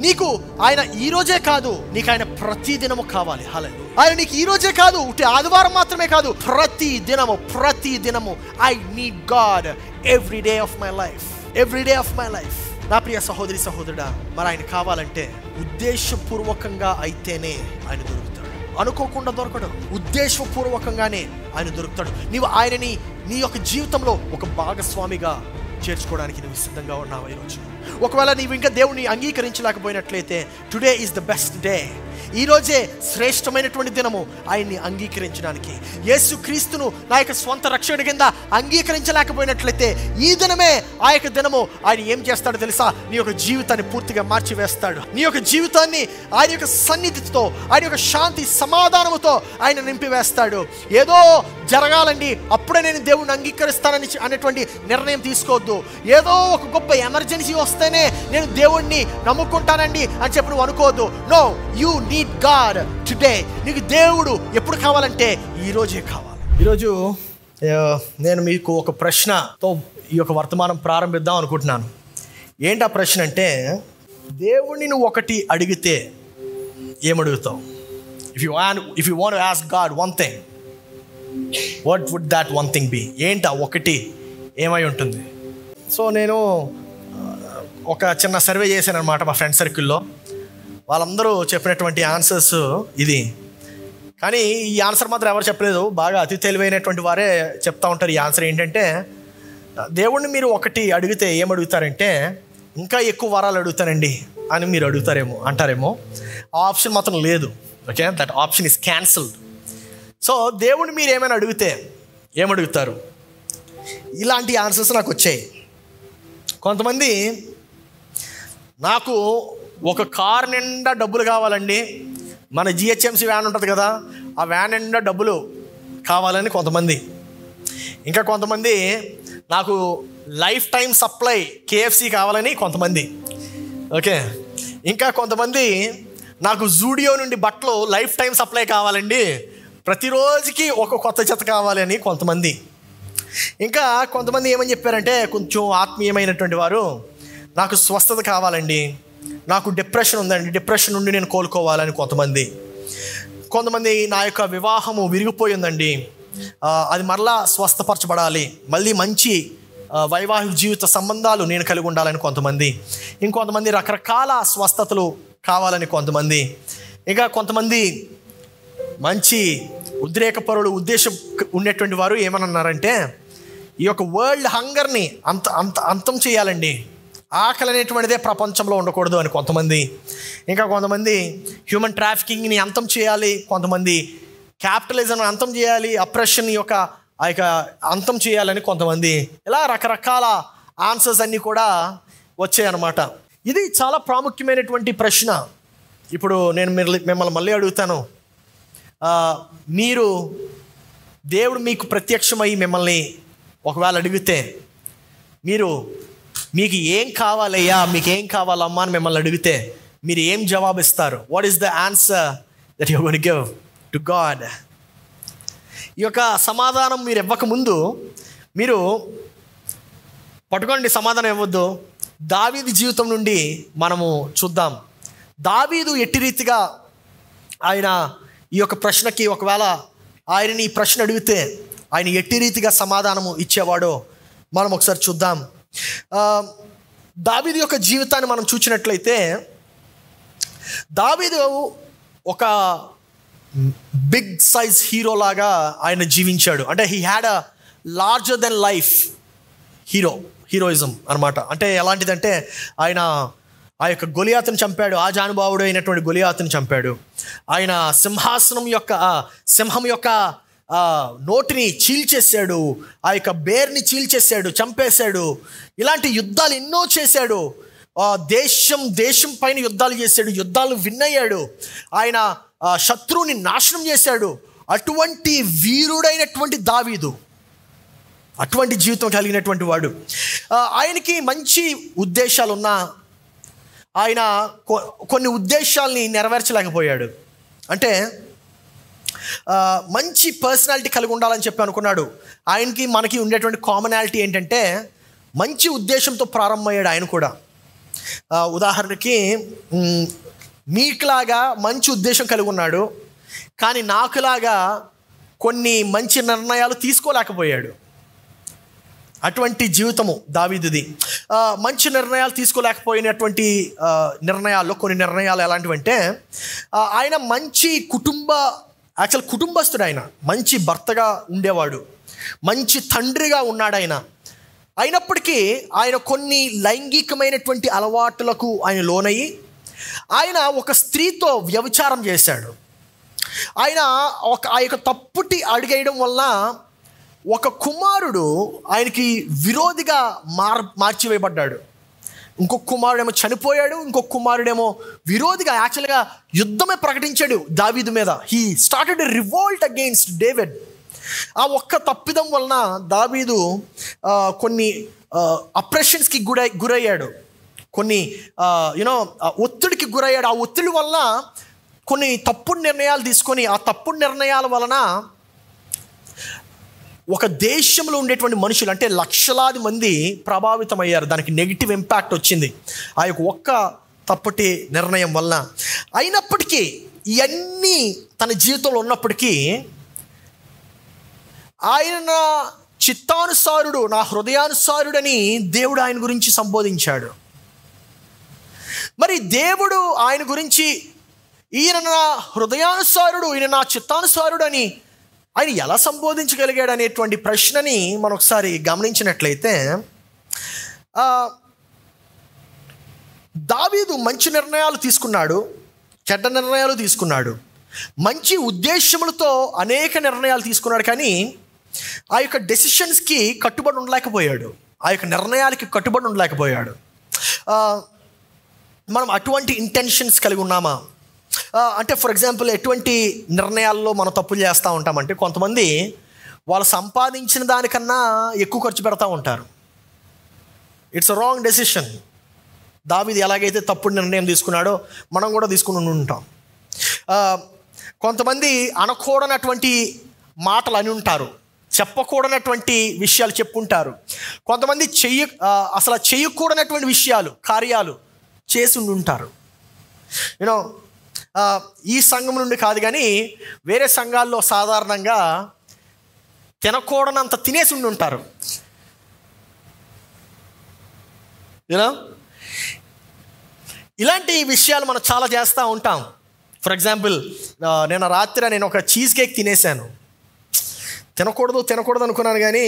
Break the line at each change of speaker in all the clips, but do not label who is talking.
నీకు ఆయన ఈ రోజే కాదు, నీకు ఆయన ప్రతి దినము కావాలి. హల్లెలూయా. ఆయన నీకు ఈ రోజే కాదు, ఆదివారం మాత్రమే కాదు, ప్రతి దినము I need God every day of my life. నా ప్రియ సహోదరి సహోదరుడా, మరి ఆయన కావాలంటే ఉద్దేశపూర్వకంగా అయితేనే ఆయన దొరుకుతాడు. అనుకోకుండా దొరకడు, ఉద్దేశపూర్వకంగానే ఆయన దొరుకుతాడు. నీవు ఆయనని నీ యొక్క జీవితంలో ఒక భాగస్వామిగా చేర్చుకోవడానికి నువ్వు సిద్ధంగా ఉన్నావు ఈరోజు. ఒకవేళ నీవు ఇంకా దేవుని అంగీకరించలేకపోయినట్లయితే, today is the best day. ఈరోజే శ్రేష్టమైనటువంటి దినము ఆయన్ని అంగీకరించడానికి. యేసు క్రీస్తును నా యొక్క స్వంత రక్షణ కింద అంగీకరించలేకపోయినట్లయితే, ఈ దినమే ఆ యొక్క దినము. ఆయన ఏం చేస్తాడో తెలుసా? నీ యొక్క జీవితాన్ని పూర్తిగా మార్చివేస్తాడు. నీ యొక్క జీవితాన్ని ఆయన యొక్క సన్నిధితో, ఆయన యొక్క శాంతి సమాధానముతో ఆయన నింపివేస్తాడు. ఏదో జరగాలండి అప్పుడే నేను దేవుణ్ణి అంగీకరిస్తానని అనేటువంటి నిర్ణయం తీసుకోవద్దు. ఏదో ఒక గొప్ప ఎమర్జెన్సీ వస్తేనే నేను దేవుణ్ణి నమ్ముకుంటానండి అని చెప్పి నువ్వు అనుకోవద్దు. No, you need god today. నీకు దేవుడు ఎప్పుడు కావాలంటే ఈరోజే కావాలి. ఈరోజు నేను మీకు ఒక ప్రశ్నతో ఈ యొక్క వర్తమానం ప్రారంభిద్దాం అనుకుంటున్నాను. ఏంటి ఆ ప్రశ్న అంటే, దేవుణ్ణి నువ్వు ఒకటి అడిగితే ఏమడుగుతావు? If you want to ask God one thing, what would that one thing be? ఏంటా ఒకటి ఏమై ఉంటుంది? సో నేను ఒక చిన్న సర్వే చేశాను అనమాట మా ఫ్రెండ్ సర్కిల్లో. వాళ్ళందరూ చెప్పినటువంటి ఆన్సర్స్ ఇది. కానీ ఈ ఆన్సర్ మాత్రం ఎవరు చెప్పలేదు. బాగా అతి తెలివైనటువంటి వారే చెప్తా ఉంటారు. ఈ ఆన్సర్ ఏంటంటే, దేవుణ్ణి మీరు ఒకటి అడిగితే ఏమడుగుతారంటే, ఇంకా ఎక్కువ వరాలు అడుగుతానండి అని మీరు అంటారేమో. ఆ ఆప్షన్ మాత్రం లేదు. Okay, that option is cancelled. So దేవుణ్ణి మీరు ఏమైనా అడిగితే ఏమడుగుతారు? ఇలాంటి ఆన్సర్స్ నాకు వచ్చాయి. కొంతమంది, నాకు ఒక కార్ నిండా డబ్బులు కావాలండి, మన జిహెచ్ఎంసీ వ్యాన్ ఉంటుంది కదా, ఆ వ్యాన్ నిండా డబ్బులు కావాలని కొంతమంది. ఇంకా కొంతమంది, నాకు లైఫ్ టైం సప్లై కేఎఫ్సి కావాలని కొంతమంది. ఓకే, ఇంకా కొంతమంది, నాకు జూడియో నుండి బట్టలు లైఫ్ టైం సప్లై కావాలండి, ప్రతిరోజుకి ఒక కొత్త జత కావాలి అని కొంతమంది. ఇంకా కొంతమంది ఏమని చెప్పారంటే, కొంచెం ఆత్మీయమైనటువంటి వారు, నాకు స్వస్థత కావాలండి, నాకు డిప్రెషన్ ఉందండి, డిప్రెషన్ నుండి నేను కోలుకోవాలని కొంతమంది నా యొక్క వివాహము విరిగిపోయిందండి, అది మరలా స్వస్థపరచబడాలి, మళ్ళీ మంచి వైవాహిక జీవిత సంబంధాలు నేను కలిగి ఉండాలని కొంతమంది. ఇంకొంతమంది రకరకాల స్వస్థతలు కావాలని కొంతమంది. ఇంకా కొంతమంది మంచి ఉద్రేకపరులు, ఉద్దేశం ఉండేటువంటి వారు ఏమన్నారంటే, ఈ యొక్క వరల్డ్ హంగర్ని అంతం చేయాలండి, ఆకలి అనేటువంటిదే ప్రపంచంలో ఉండకూడదు అని కొంతమంది. ఇంకా కొంతమంది హ్యూమన్ ట్రాఫికింగ్ని అంతం చేయాలి, కొంతమంది క్యాపిటలిజం అంతం చేయాలి, అప్రెషన్ యొక్క అంతం చేయాలని కొంతమంది. ఇలా రకరకాల ఆన్సర్స్ అన్నీ కూడా వచ్చాయన్నమాట. ఇది చాలా ప్రాముఖ్యమైనటువంటి ప్రశ్న. ఇప్పుడు నేను మిమ్మల్ని మళ్ళీ అడుగుతాను, మీరు దేవుడు మీకు ప్రత్యక్షమై మిమ్మల్ని ఒకవేళ అడిగితే, మీకు ఏం కావాలయ్యా, మీకు ఏం కావాలమ్మా అని మిమ్మల్ని అడిగితే మీరు ఏం జవాబిస్తారు? What is the answer that you gonna give to God? ఈ యొక్క సమాధానం మీరు ఇవ్వకముందు మీరు పట్టుకోండి, సమాధానం ఇవ్వద్దు. దావీదు జీవితం నుండి మనము చూద్దాం. దావీదు ఎట్టి రీతిగా ఆయన ఈ యొక్క ప్రశ్నకి, ఒకవేళ ఆయనని ఈ ప్రశ్న అడిగితే ఆయన ఎట్టి రీతిగా సమాధానము ఇచ్చేవాడో మనం ఒకసారి చూద్దాం. దావీదు యొక్క జీవితాన్ని మనం చూసినట్లయితే, దావీదు ఒక బిగ్ సైజ్ హీరో లాగా ఆయన జీవించాడు. అంటే he had a larger than life heroism అనమాట. అంటే ఎలాంటిదంటే, ఆయన ఆ యొక్క గొలియాతుని చంపాడు, ఆ జానుభావుడు అయినటువంటి గొలియాతుని చంపాడు. ఆయన సింహం యొక్క నోటిని చీల్చేశాడు, ఆ యొక్క బేర్ని చీల్చేశాడు, చంపేశాడు. ఇలాంటి యుద్ధాలు ఎన్నో చేశాడు. దేశం పైన యుద్ధాలు చేశాడు, యుద్ధాలు విన్ అయ్యాడు. ఆయన శత్రువుని నాశనం చేశాడు. అటువంటి వీరుడైనటువంటి దావీదు, అటువంటి జీవితం కలిగినటువంటి వాడు. ఆయనకి మంచి ఉద్దేశాలున్నా ఆయన కొన్ని ఉద్దేశాలని నెరవేర్చలేకపోయాడు. అంటే మంచి పర్సనాలిటీ కలిగి ఉండాలని చెప్పి అనుకున్నాడు. ఆయనకి మనకి ఉండేటువంటి కామనాలిటీ ఏంటంటే, మంచి ఉద్దేశంతో ప్రారంభమయ్యాడు ఆయన కూడా. ఉదాహరణకి మీకులాగా మంచి ఉద్దేశం కలిగి ఉన్నాడు, కానీ నాకులాగా కొన్ని మంచి నిర్ణయాలు తీసుకోలేకపోయాడు. అటువంటి జీవితము దావీదుది. మంచి నిర్ణయాలు తీసుకోలేకపోయినటువంటి నిర్ణయాల్లో కొన్ని నిర్ణయాలు ఎలాంటివంటే, ఆయన మంచి కుటుంబస్తుడు, ఆయన మంచి భర్తగా ఉండేవాడు, మంచి తండ్రిగా ఉన్నాడు ఆయన. అయినప్పటికీ ఆయన కొన్ని లైంగికమైనటువంటి అలవాట్లకు ఆయన లోనయ్యి ఆయన ఒక స్త్రీతో వ్యభిచారం చేశాడు. ఆయన ఆ యొక్క తప్పుటి అడుగేయడం వల్ల ఒక కుమారుడు ఆయనకి విరోధిగా మార్చివేయబడ్డాడు. ఇంకొక కుమారుడేమో చనిపోయాడు, ఇంకొక కుమారుడేమో విరోధిగా యాక్చువల్గా యుద్ధమే ప్రకటించాడు దావీదు మీద. He started a revolt against David. ఆ ఒక్క తప్పిదం వలన దావీదు కొన్ని అప్రెషన్స్కి గురయ్యాడు, కొన్ని ఒత్తిడికి గురయ్యాడు. ఆ ఒత్తిడి వల్ల కొన్ని తప్పుడు నిర్ణయాలు తీసుకొని, ఆ తప్పుడు నిర్ణయాల వలన ఒక దేశంలో ఉండేటువంటి మనుషులు, అంటే లక్షలాది మంది ప్రభావితం అయ్యారు. దానికి నెగిటివ్ ఇంపాక్ట్ వచ్చింది ఆ యొక్క ఒక్క తప్పటి నిర్ణయం వలన. అయినప్పటికీ ఇవన్నీ తన జీవితంలో ఉన్నప్పటికీ ఆయన చిత్తానుసారుడు, నా హృదయానుసారుడని దేవుడు ఆయన గురించి సంబోధించాడు. మరి దేవుడు ఆయన గురించి ఈయన నా హృదయానుసారుడు, ఈయన నా చిత్తానుసారుడు అని ఆయన ఎలా సంబోధించగలిగాడు అనేటువంటి ప్రశ్నని మనం ఒకసారి గమనించినట్లయితే, దావీదు మంచి నిర్ణయాలు తీసుకున్నాడు, చెడ్డ నిర్ణయాలు తీసుకున్నాడు, మంచి ఉద్దేశములతో అనేక నిర్ణయాలు తీసుకున్నాడు. కానీ ఆ యొక్క డెసిషన్స్కి కట్టుబడి ఉండలేకపోయాడు, ఆ యొక్క నిర్ణయాలకి కట్టుబడి ఉండలేకపోయాడు. మనం అటువంటి ఇంటెన్షన్స్ కలిగి ఉన్నామా? అంటే ఫర్ ఎగ్జాంపుల్, ఎటువంటి నిర్ణయాల్లో మనం తప్పులు చేస్తూ ఉంటామంటే, కొంతమంది వాళ్ళు సంపాదించిన దానికన్నా ఎక్కువ ఖర్చు పెడతా ఉంటారు. It's a wrong decision. దావీదు ఎలాగైతే తప్పుడు నిర్ణయం తీసుకున్నాడో మనం కూడా తీసుకుని ఉంటాం. కొంతమంది అనకూడనటువంటి మాటలు అని ఉంటారు, చెప్పకూడనటువంటి విషయాలు చెప్పుంటారు. కొంతమంది అసలు చేయకూడనటువంటి విషయాలు, కార్యాలు చేసి ఉంటారు. ఈ సంఘం నుండి కాదు కానీ వేరే సంఘాల్లో సాధారణంగా తినకూడనంత తినేసి ఉంటారు. ఇలాంటి విషయాలు మనం చాలా చేస్తూ ఉంటాం. ఫర్ ఎగ్జాంపుల్, నేను ఒక చీజ్ కేక్ తినేసాను. తినకూడదు అనుకున్నాను, కానీ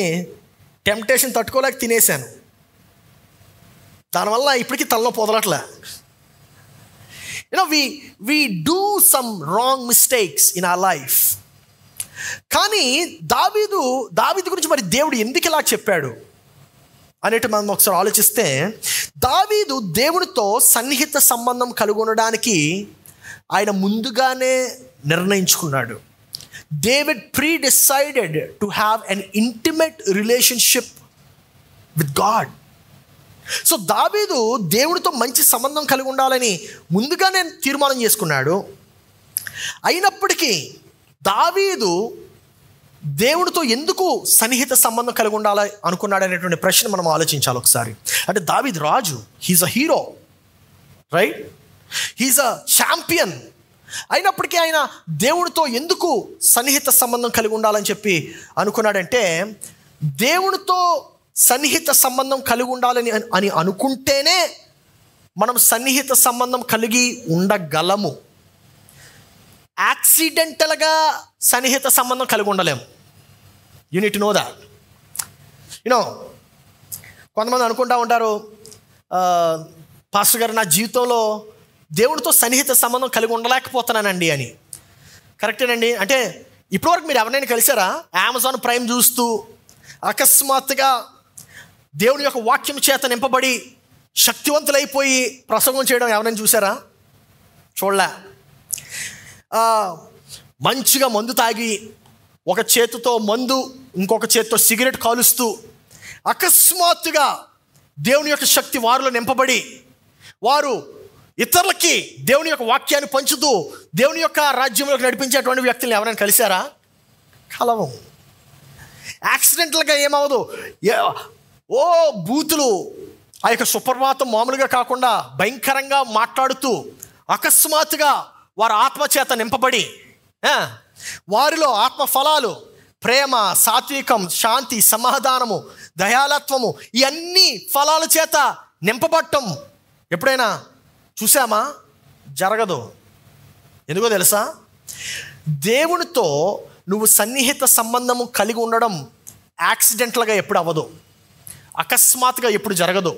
టెంప్టేషన్ తట్టుకోలేక తినేసాను. దానివల్ల ఇప్పటికీ తలలో పొదలట్లే. we do some wrong mistakes in our life. కానీ దావీదు గురించి మరి దేవుడు ఎందుకు ఇలా చెప్పాడు అనేటి మనం ఒకసారి ఆలోచిస్తే, దావీదు దేవునితో సన్నిహిత సంబంధం కలిగి ఉండడానికి ఆయన ముందుగానే నిర్ణయించుకున్నాడు. David pre-decided to have an intimate relationship with God. So దావీదు దేవుడితో మంచి సంబంధం కలిగి ఉండాలని ముందుగానే తీర్మానం చేసుకున్నాడు. అయినప్పటికీ దావీదు దేవుడితో ఎందుకు సన్నిహిత సంబంధం కలిగి ఉండాలి అనుకున్నాడు అనేటువంటి ప్రశ్న మనం ఆలోచించాలి ఒకసారి. అంటే దావీదు రాజు, he's a hero, right? He's a champion. అయినప్పటికీ ఆయన దేవుడితో ఎందుకు సన్నిహిత సంబంధం కలిగి ఉండాలని చెప్పి అనుకున్నాడంటే, దేవుడితో సన్నిహిత సంబంధం కలిగి ఉండాలని అని అనుకుంటేనే మనం సన్నిహిత సంబంధం కలిగి ఉండగలము. యాక్సిడెంటల్గా సన్నిహిత సంబంధం కలిగి ఉండలేము. You need to know that. కొంతమంది అనుకుంటా ఉంటారు, పాస్టర్ గారు నా జీవితంలో దేవుడితో సన్నిహిత సంబంధం కలిగి ఉండలేకపోతున్నానండి అని. కరెక్టేనండి. అంటే ఇప్పటివరకు మీరు ఎవరినైనా కలిసారా? అమెజాన్ ప్రైమ్ చూస్తూ అకస్మాత్తుగా దేవుని యొక్క వాక్యం చేత నింపబడి శక్తివంతులైపోయి ప్రసంగం చేయడం ఎవరైనా చూసారా? చూడలే. మంచిగా మందు తాగి ఒక చేతితో మందు, ఇంకొక చేతితో సిగరెట్ కాలుస్తూ అకస్మాత్తుగా దేవుని యొక్క శక్తి వారిలో నింపబడి వారు ఇతరులకి దేవుని యొక్క వాక్యాన్ని పంచుతూ దేవుని యొక్క రాజ్యంలోకి నడిపించేటువంటి వ్యక్తులను ఎవరైనా కలిసారా? కలవం. యాక్సిడెంటల్గా ఏమవదు. బూతులు ఆ యొక్క సుప్రభాతం మామూలుగా కాకుండా భయంకరంగా మాట్లాడుతూ అకస్మాత్తుగా వారు ఆత్మచేత నింపబడి వారిలో ఆత్మ ఫలాలు, ప్రేమ, సాత్వికం, శాంతి, సమాధానము, దయాలత్వము, ఈ అన్ని ఫలాల చేత నింపబడటం ఎప్పుడైనా చూసామా? జరగదు. ఎందుకో తెలుసా? దేవునితో నువ్వు సన్నిహిత సంబంధము కలిగి ఉండడం యాక్సిడెంటల్గా ఎప్పుడు అవ్వదు, అకస్మాత్తుగా ఎప్పుడు జరగదు,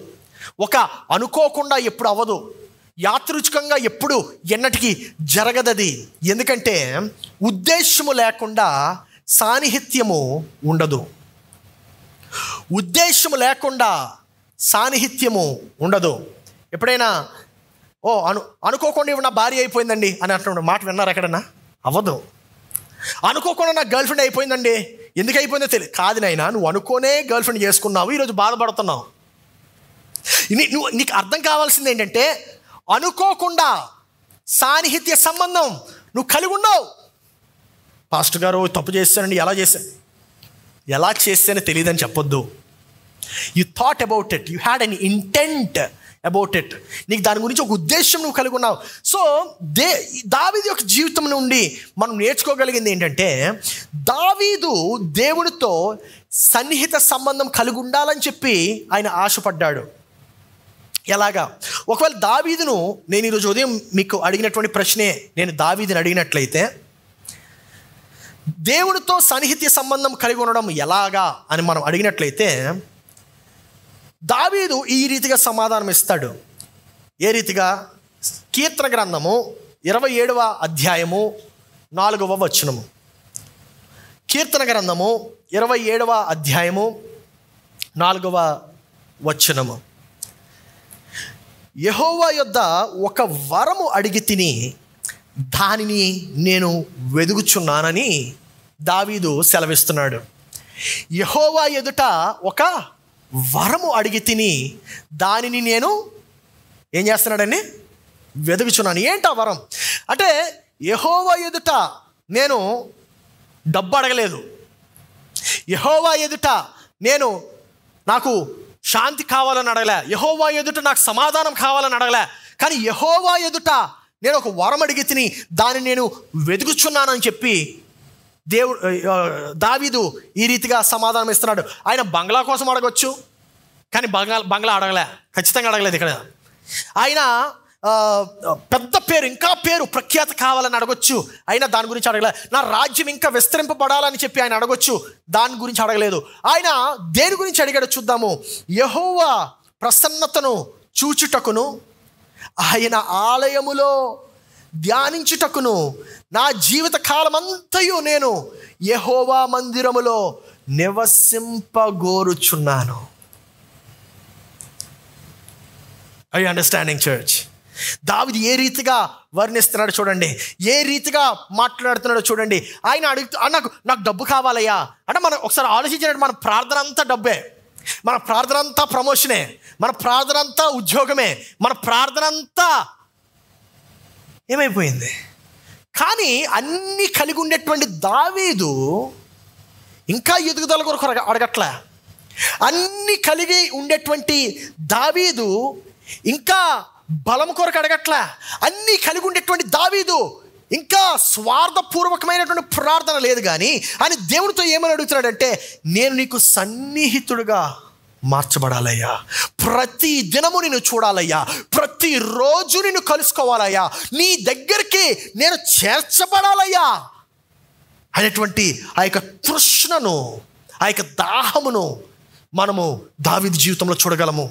ఒక అనుకోకుండా ఎప్పుడు అవ్వదు, యాదృచ్ఛికంగా ఎప్పుడు ఎన్నటికీ జరగదది. ఎందుకంటే ఉద్దేశము లేకుండా సాన్నిహిత్యము ఉండదు. ఉద్దేశము లేకుండా సాన్నిహిత్యము ఉండదు. ఎప్పుడైనా అనుకోకుండా ఇవి నా భార్య అయిపోయిందండి అని అంటున్నాడు మాట విన్నారు ఎక్కడన్నా? అవ్వదు. అనుకోకుండా నా గర్ల్ ఫ్రెండ్ అయిపోయిందండి, ఎందుకు అయిపోయిందో తెలియదు. కాదు నాయనా, నువ్వు అనుకోనే గర్ల్ ఫ్రెండ్ చేసుకున్నావు, ఈరోజు బాధపడుతున్నావు. నీకు అర్థం కావాల్సింది ఏంటంటే అనుకోకుండా సాన్నిహిత్య సంబంధం నువ్వు కలిగి ఉన్నావు. పాస్టర్ గారు తప్పు చేస్తానండి, ఎలా చేస్తేనే తెలియదని చెప్పొద్దు. You thought about it, you had an intent about it. నీకు దాని గురించి ఒక ఉద్దేశం నువ్వు కలిగి ఉన్నావు. సో దావీదు యొక్క జీవితం నుండి మనం నేర్చుకోగలిగింది ఏంటంటే దావీదు దేవునితో సన్నిహిత సంబంధం కలిగి ఉండాలని చెప్పి ఆయన ఆశపడ్డాడు. ఎలాగా? ఒకవేళ దావీదును నేను ఈరోజు ఉదయం మీకు అడిగినటువంటి ప్రశ్నే నేను దావీదుని అడిగినట్లయితే దేవునితో సన్నిహిత సంబంధం కలిగి ఉండడం ఎలాగా అని మనం అడిగినట్లయితే దావీదు ఈ రీతిగా సమాధానం ఇస్తాడు. ఏ రీతిగా? కీర్తన గ్రంథము 27వ అధ్యాయము 4వ వచనము. కీర్తన గ్రంథము 27వ అధ్యాయము 4వ వచనము. యెహోవా యొద్ద ఒక వరము అడిగి తిని దానిని నేను వెదుగుచున్నానని దావీదు సెలవిస్తున్నాడు. యెహోవా ఎదుట ఒక వరము అడిగి తిని దానిని నేను ఏం చేస్తున్నాడని వెదుగుచున్నాను. ఏంటి ఆ వరం అంటే? యెహోవా ఎదుట నేను డబ్బు అడగలేదు, యెహోవా ఎదుట నేను నాకు శాంతి కావాలని అడగలే, యెహోవా ఎదుట నాకు సమాధానం కావాలని అడగలే, కానీ యెహోవా ఎదుట నేను ఒక వరం అడిగి తిని దాన్ని నేను వెతుకుచున్నానని చెప్పి దావీదు ఈ రీతిగా సమాధానం ఇస్తున్నాడు. ఆయన బంగ్లా కోసం అడగొచ్చు, కానీ బంగ్లా అడగలే, ఖచ్చితంగా అడగలేదు. ఇక్కడ ఆయన పెద్ద పేరు, ఇంకా పేరు ప్రఖ్యాత కావాలని అడగొచ్చు, అయినా దాని గురించి అడగలేదు. నా రాజ్యం ఇంకా విస్తరింపబడాలని చెప్పి ఆయన అడగొచ్చు, దాని గురించి అడగలేదు. ఆయన దేని గురించి అడిగాడో చూద్దాము. యెహోవా ప్రసన్నతను చూచుటకును ఆయన ఆలయములో ధ్యానించుటకును నా జీవిత కాలమంతయు నేను యెహోవా మందిరములో నివసింపగోరుచున్నాను. I understanding church? దావీదు ఏ రీతిగా వర్ణిస్తున్నాడు చూడండి, ఏ రీతిగా మాట్లాడుతున్నాడో చూడండి. ఆయన నాకు డబ్బు కావాలయ్యా అంటే మనం ఒకసారి ఆలోచించినట్టు మన ప్రార్థన అంతా డబ్బే, మన ప్రార్థన అంతా ప్రమోషనే, మన ప్రార్థన అంతా ఉద్యోగమే, మన ప్రార్థన అంతా ఏమైపోయింది. కానీ అన్నీ కలిగి ఉండేటువంటి దావీదు ఇంకా ఎదుగుదల కొరకు అడగట్లే. అన్నీ కలిగి ఉండేటువంటి దావీదు ఇంకా బలం కొరకు అడగట్లే. అన్నీ కలిగి ఉండేటువంటి దావీదు ఇంకా స్వార్థపూర్వకమైనటువంటి ప్రార్థన లేదు, కానీ ఆయన దేవునితో ఏమని అడుగుతున్నాడంటే నేను నీకు సన్నిహితుడుగా మార్చబడాలయ్యా, ప్రతి దినము నిన్ను చూడాలయ్యా, ప్రతిరోజు నిన్ను కలుసుకోవాలయ్యా, నీ దగ్గరికి నేను చేర్చబడాలయ్యా అనేటువంటి ఆ యొక్క తృష్ణను, ఆ యొక్క దాహమును మనము దావీదు జీవితంలో చూడగలము.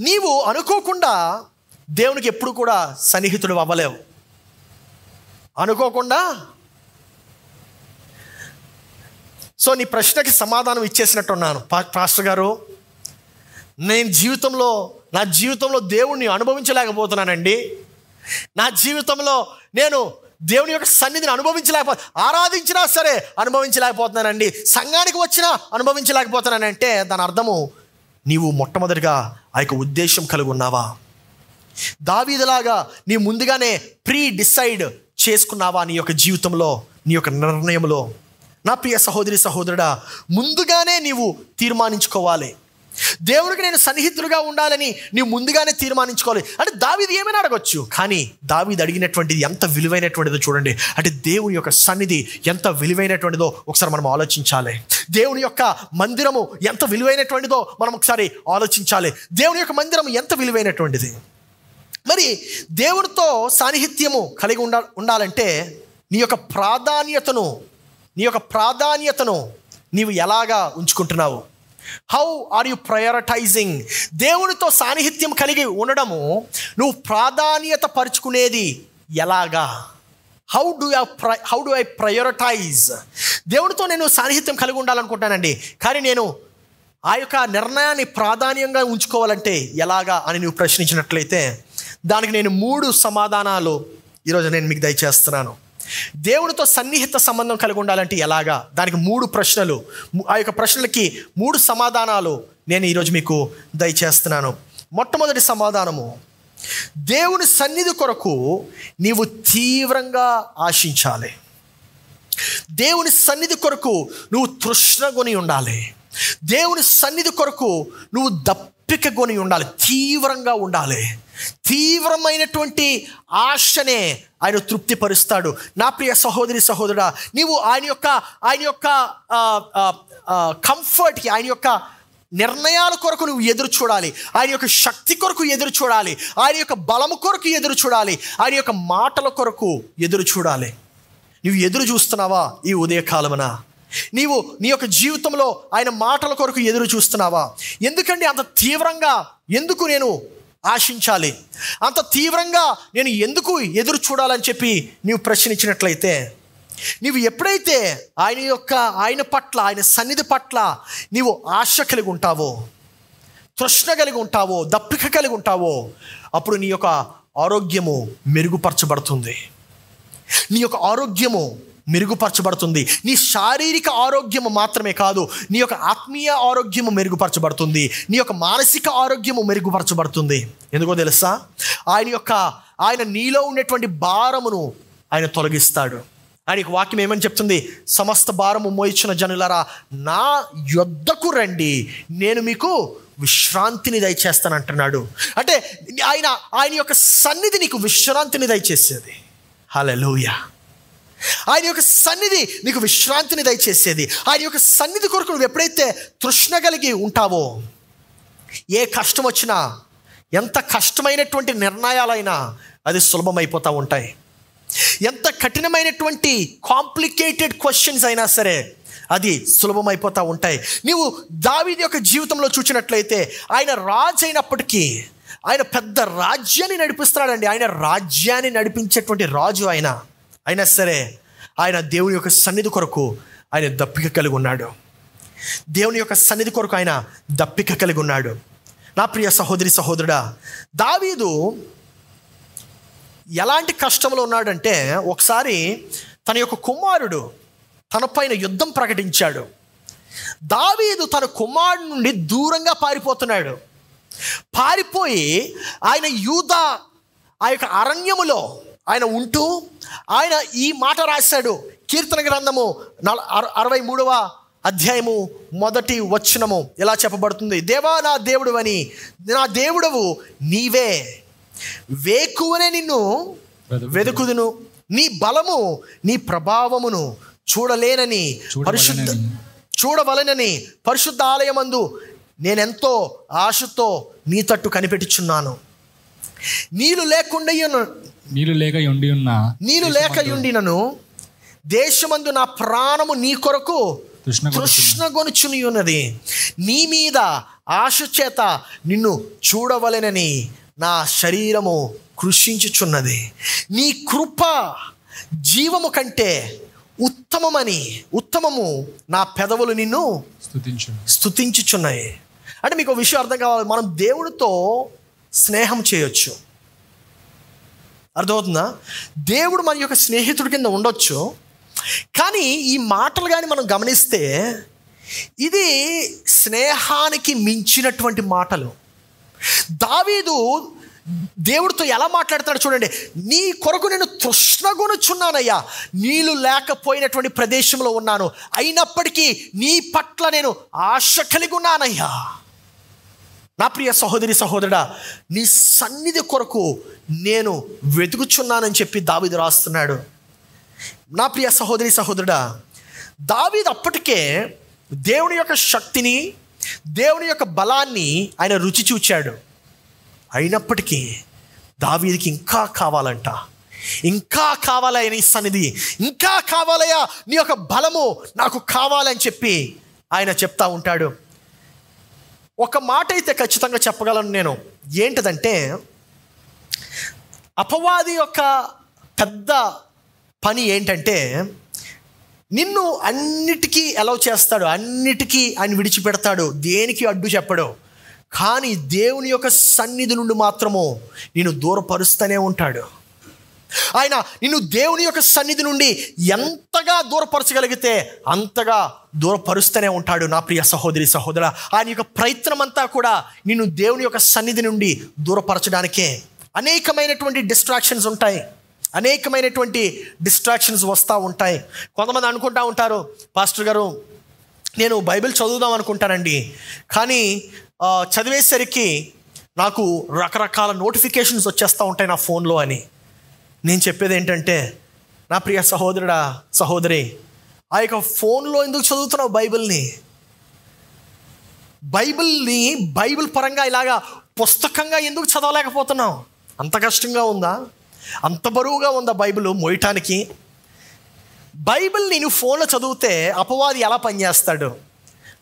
నీవు అనుకోకుండా దేవునికి ఎప్పుడు కూడా సన్నిహితుడు అవ్వలేవు. అనుకోకుండా. సో నీ ప్రశ్నకి సమాధానం ఇచ్చేసినట్టున్నాను. పాస్టర్ గారు, నా జీవితంలో దేవుణ్ణి అనుభవించలేకపోతున్నానండి, నా జీవితంలో నేను దేవుని యొక్క సన్నిధిని ఆరాధించినా సరే అనుభవించలేకపోతున్నానండి, సంఘానికి వచ్చినా అనుభవించలేకపోతున్నానంటే దాని అర్థము నీవు మొట్టమొదటిగా ఆ యొక్క ఉద్దేశం కలిగి ఉన్నావా? దావీదులాగా నీ ముందుగానే డిసైడ్ చేసుకున్నావా నీ యొక్క జీవితంలో, నీ యొక్క నిర్ణయంలో? నా ప్రియ సహోదరి సహోదరుడా, ముందుగానే నీవు తీర్మానించుకోవాలి. దేవుడికి నేను సన్నిహితులుగా ఉండాలని నీవు ముందుగానే తీర్మానించుకోవాలి. అంటే దావీదు ఏమైనా అడగొచ్చు, కానీ దావీదు అడిగినటువంటిది ఎంత విలువైనటువంటిదో చూడండి. అంటే దేవుని యొక్క సన్నిధి ఎంత విలువైనటువంటిదో ఒకసారి మనం ఆలోచించాలి. దేవుని యొక్క మందిరము ఎంత విలువైనటువంటిదో మనం ఒకసారి ఆలోచించాలి. దేవుని యొక్క మందిరం ఎంత విలువైనటువంటిది. మరి దేవునితో సాన్నిహిత్యము కలిగి ఉండాలంటే నీ యొక్క ప్రాధాన్యతను నీవు ఎలాగా ఉంచుకుంటున్నావు? How are you prioritising? దేవునితో సాన్నిహిత్యం కలిగి ఉండడము నువ్వు ప్రాధాన్యత పరుచుకునేది ఎలాగా? How do I prioritise? దేవునితో నేను సాన్నిహిత్యం కలిగి ఉండాలనుకుంటానండి, కానీ నేను ఆ యొక్క నిర్ణయాన్ని ప్రాధాన్యంగా ఉంచుకోవాలంటే ఎలాగా అని నువ్వు ప్రశ్నించినట్లయితే దానికి నేను 3 సమాధానాలు ఈరోజు నేను మీకు దయచేస్తున్నాను. దేవునితో సన్నిహిత సంబంధం కలిగి ఉండాలంటే ఎలాగా, దానికి 3 ప్రశ్నలు, ఆ యొక్క ప్రశ్నలకి 3 సమాధానాలు నేను ఈరోజు మీకు దయచేస్తున్నాను. మొట్టమొదటి సమాధానము, దేవుని సన్నిధి కొరకు నీవు తీవ్రంగా ఆశించాలి. దేవుని సన్నిధి కొరకు నువ్వు తృష్ణగొని ఉండాలి. దేవుని సన్నిధి కొరకు నువ్వు దప్పిక కొని ఉండాలి, తీవ్రంగా ఉండాలి. తీవ్రమైనటువంటి ఆశనే ఆయన తృప్తిపరుస్తాడు. నా ప్రియ సహోదరి సహోదరుడా, నీవు ఆయన యొక్క కంఫర్ట్కి, ఆయన యొక్క నిర్ణయాల కొరకు నువ్వు ఎదురు చూడాలి. ఆయన యొక్క శక్తి కొరకు ఎదురు చూడాలి. ఆయన యొక్క బలము కొరకు ఎదురు చూడాలి. ఆయన యొక్క మాటల కొరకు ఎదురు చూడాలి. నువ్వు ఎదురు చూస్తున్నావా ఈ ఉదయకాలమున? నీవు నీ యొక్క జీవితంలో ఆయన మాటల కొరకు ఎదురు చూస్తున్నావా? ఎందుకండి అంత తీవ్రంగా ఎందుకు నేను ఆశించాలి, అంత తీవ్రంగా నేను ఎందుకు ఎదురు చూడాలని చెప్పి నీవు ప్రశ్నించినట్లయితే, నీవు ఎప్పుడైతే ఆయన పట్ల, ఆయన సన్నిధి పట్ల నీవు ఆశ కలిగి ఉంటావో, తృష్ణ కలిగి ఉంటావో, దప్పిక కలిగి ఉంటావో, అప్పుడు నీ యొక్క ఆరోగ్యము మెరుగుపరచబడుతుంది. నీ యొక్క ఆరోగ్యము మెరుగుపరచబడుతుంది. నీ శారీరక ఆరోగ్యము మాత్రమే కాదు, నీ యొక్క ఆత్మీయ ఆరోగ్యము మెరుగుపరచబడుతుంది. నీ యొక్క మానసిక ఆరోగ్యము మెరుగుపరచబడుతుంది. ఎందుకో తెలుసా? ఆయన నీలో ఉండేటువంటి భారమును ఆయన తొలగిస్తాడు. ఆయనకి వాక్యం ఏమని చెప్తుంది? సమస్త భారము మోయించిన జనులారా నా యొద్దకు రండి, నేను మీకు విశ్రాంతిని దయచేస్తాను అంటున్నాడు. అంటే ఆయన యొక్క సన్నిధి నీకు విశ్రాంతిని దయచేసేది. హల్లెలూయా. ఆయన యొక్క సన్నిధి నీకు విశ్రాంతిని దయచేసేది. ఆయన యొక్క సన్నిధి కొరకు నువ్వు ఎప్పుడైతే తృష్ణ కలిగి ఉంటావో, ఏ కష్టం వచ్చినా, ఎంత కష్టమైనటువంటి నిర్ణయాలైనా అది సులభమైపోతూ ఉంటాయి. ఎంత కఠినమైనటువంటి కాంప్లికేటెడ్ క్వశ్చన్స్ అయినా సరే అది సులభమైపోతూ ఉంటాయి. నీవు దావీదు యొక్క జీవితంలో చూసినట్లయితే ఆయన రాజు అయినప్పటికీ ఆయన పెద్ద రాజ్యాన్ని నడిపిస్తున్నాడండి. ఆయన రాజ్యాన్ని నడిపించేటువంటి రాజు అయినా సరే ఆయన దేవుని యొక్క సన్నిధి కొరకు ఆయన దప్పిక కలిగి ఉన్నాడు. దేవుని యొక్క సన్నిధి కొరకు ఆయన దప్పిక కలిగి ఉన్నాడు. నా ప్రియ సహోదరి సహోదరుడా, దావీదు ఎలాంటి కష్టంలో ఉన్నాడంటే, ఒకసారి తన యొక్క కుమారుడు తన పైన యుద్ధం ప్రకటించాడు. దావీదు తన కుమారుడు నుండి దూరంగా పారిపోతున్నాడు. పారిపోయి ఆయన యూదా ఆ యొక్క అరణ్యములో ఆయన ఉంటూ ఆయన ఈ మాట రాశాడు. కీర్తన గ్రంథము 63వ అధ్యాయము 1వ వచనము ఇలా చెప్పబడుతుంది: దేవా నా దేవుడవని, నా దేవుడవు నీవే, వేకువనే నిన్ను వెదుకుదును, నీ బలము నీ ప్రభావమును చూడవలెనని పరిశుద్ధ ఆలయమందు నేనెంతో ఆశతో నీ తట్టు కనిపెట్టుచున్నాను. నీళ్ళు లేక ఉండినను దేశమందు నా ప్రాణము నీ కొరకు తృష్ణగొనుచుని ఉన్నది. నీ మీద ఆశ చేత నిన్ను చూడవలెనని నా శరీరము కృషించుచున్నది. నీ కృప జీవము కంటే ఉత్తమము నా పెదవులు నిన్ను స్తుతించుచున్నాయి. అంటే మీకు విషయం అర్థం కావాలి. మనం దేవుడితో స్నేహం చేయొచ్చు, అర్థమవుతుందా? దేవుడు మన యొక్క స్నేహితుడి కింద ఉండొచ్చు. కానీ ఈ మాటలు కానీ మనం గమనిస్తే ఇది స్నేహానికి మించినటువంటి మాటలు. దావీదు దేవుడితో ఎలా మాట్లాడతాడు చూడండి. నీ కొరకు నేను తృష్ణగొనుచున్నానయ్యా, నీళ్ళు లేకపోయినటువంటి ప్రదేశంలో ఉన్నాను, అయినప్పటికీ నీ పట్ల నేను ఆశ కలిగి ఉన్నానయ్యా. నా ప్రియ సహోదరి సహోదరుడా, నీ సన్నిధి కొరకు నేను వెతుకుచున్నానని చెప్పి దావీదు రాస్తున్నాడు. నా ప్రియ సహోదరి సహోదరుడా, దావీదు అప్పటికే దేవుని యొక్క శక్తిని, దేవుని యొక్క బలాన్ని ఆయన రుచి చూచాడు. అయినప్పటికీ దావీదుకి ఇంకా కావాలంట, ఇంకా కావాలయ్యా నీ సన్నిధి, ఇంకా కావాలయ్యా నీ యొక్క బలము నాకు కావాలని చెప్పి ఆయన చెప్తా ఉంటాడు. ఒక మాట అయితే ఖచ్చితంగా చెప్పగలను నేను, ఏంటిదంటే అపవాది యొక్క పెద్ద పని ఏంటంటే నిన్ను అన్నిటికీ అలౌ చేస్తాడు, అన్నిటికీ ఆయన విడిచిపెడతాడు, దేనికి అడ్డు చెప్పడు. కానీ దేవుని యొక్క సన్నిధి నుండి మాత్రము నిన్ను దూరపరుస్తూనే ఉంటాడు. ఆయన నిన్ను దేవుని యొక్క సన్నిధి నుండి ఎంతగా దూరపరచగలిగితే అంతగా దూరపరుస్తూనే ఉంటాడు. నా ప్రియ సహోదరి సహోదరా, ఆయన యొక్క ప్రయత్నం అంతా కూడా నిన్ను దేవుని యొక్క సన్నిధి నుండి దూరపరచడానికే. అనేకమైనటువంటి డిస్ట్రాక్షన్స్ ఉంటాయి, అనేకమైనటువంటి డిస్ట్రాక్షన్స్ వస్తూ ఉంటాయి. కొంతమంది అనుకుంటా ఉంటారు, పాస్టర్ గారు నేను బైబిల్ చదువుదాం అనుకుంటానండి, కానీ చదివేసరికి నాకు రకరకాల నోటిఫికేషన్స్ వచ్చేస్తూ ఉంటాయి నా ఫోన్లో అని. నేను చెప్పేది ఏంటంటే, నా ప్రియ సహోదరుడా సహోదరి, ఆ యొక్క ఫోన్లో ఎందుకు చదువుతున్నావు బైబిల్ పరంగా ఇలాగా పుస్తకంగా ఎందుకు చదవలేకపోతున్నావు? అంత కష్టంగా ఉందా? అంత బరువుగా ఉందా బైబిల్ మోయటానికి? బైబిల్ని నువ్వు ఫోన్లో చదివితే అపవాది ఎలా పనిచేస్తాడు?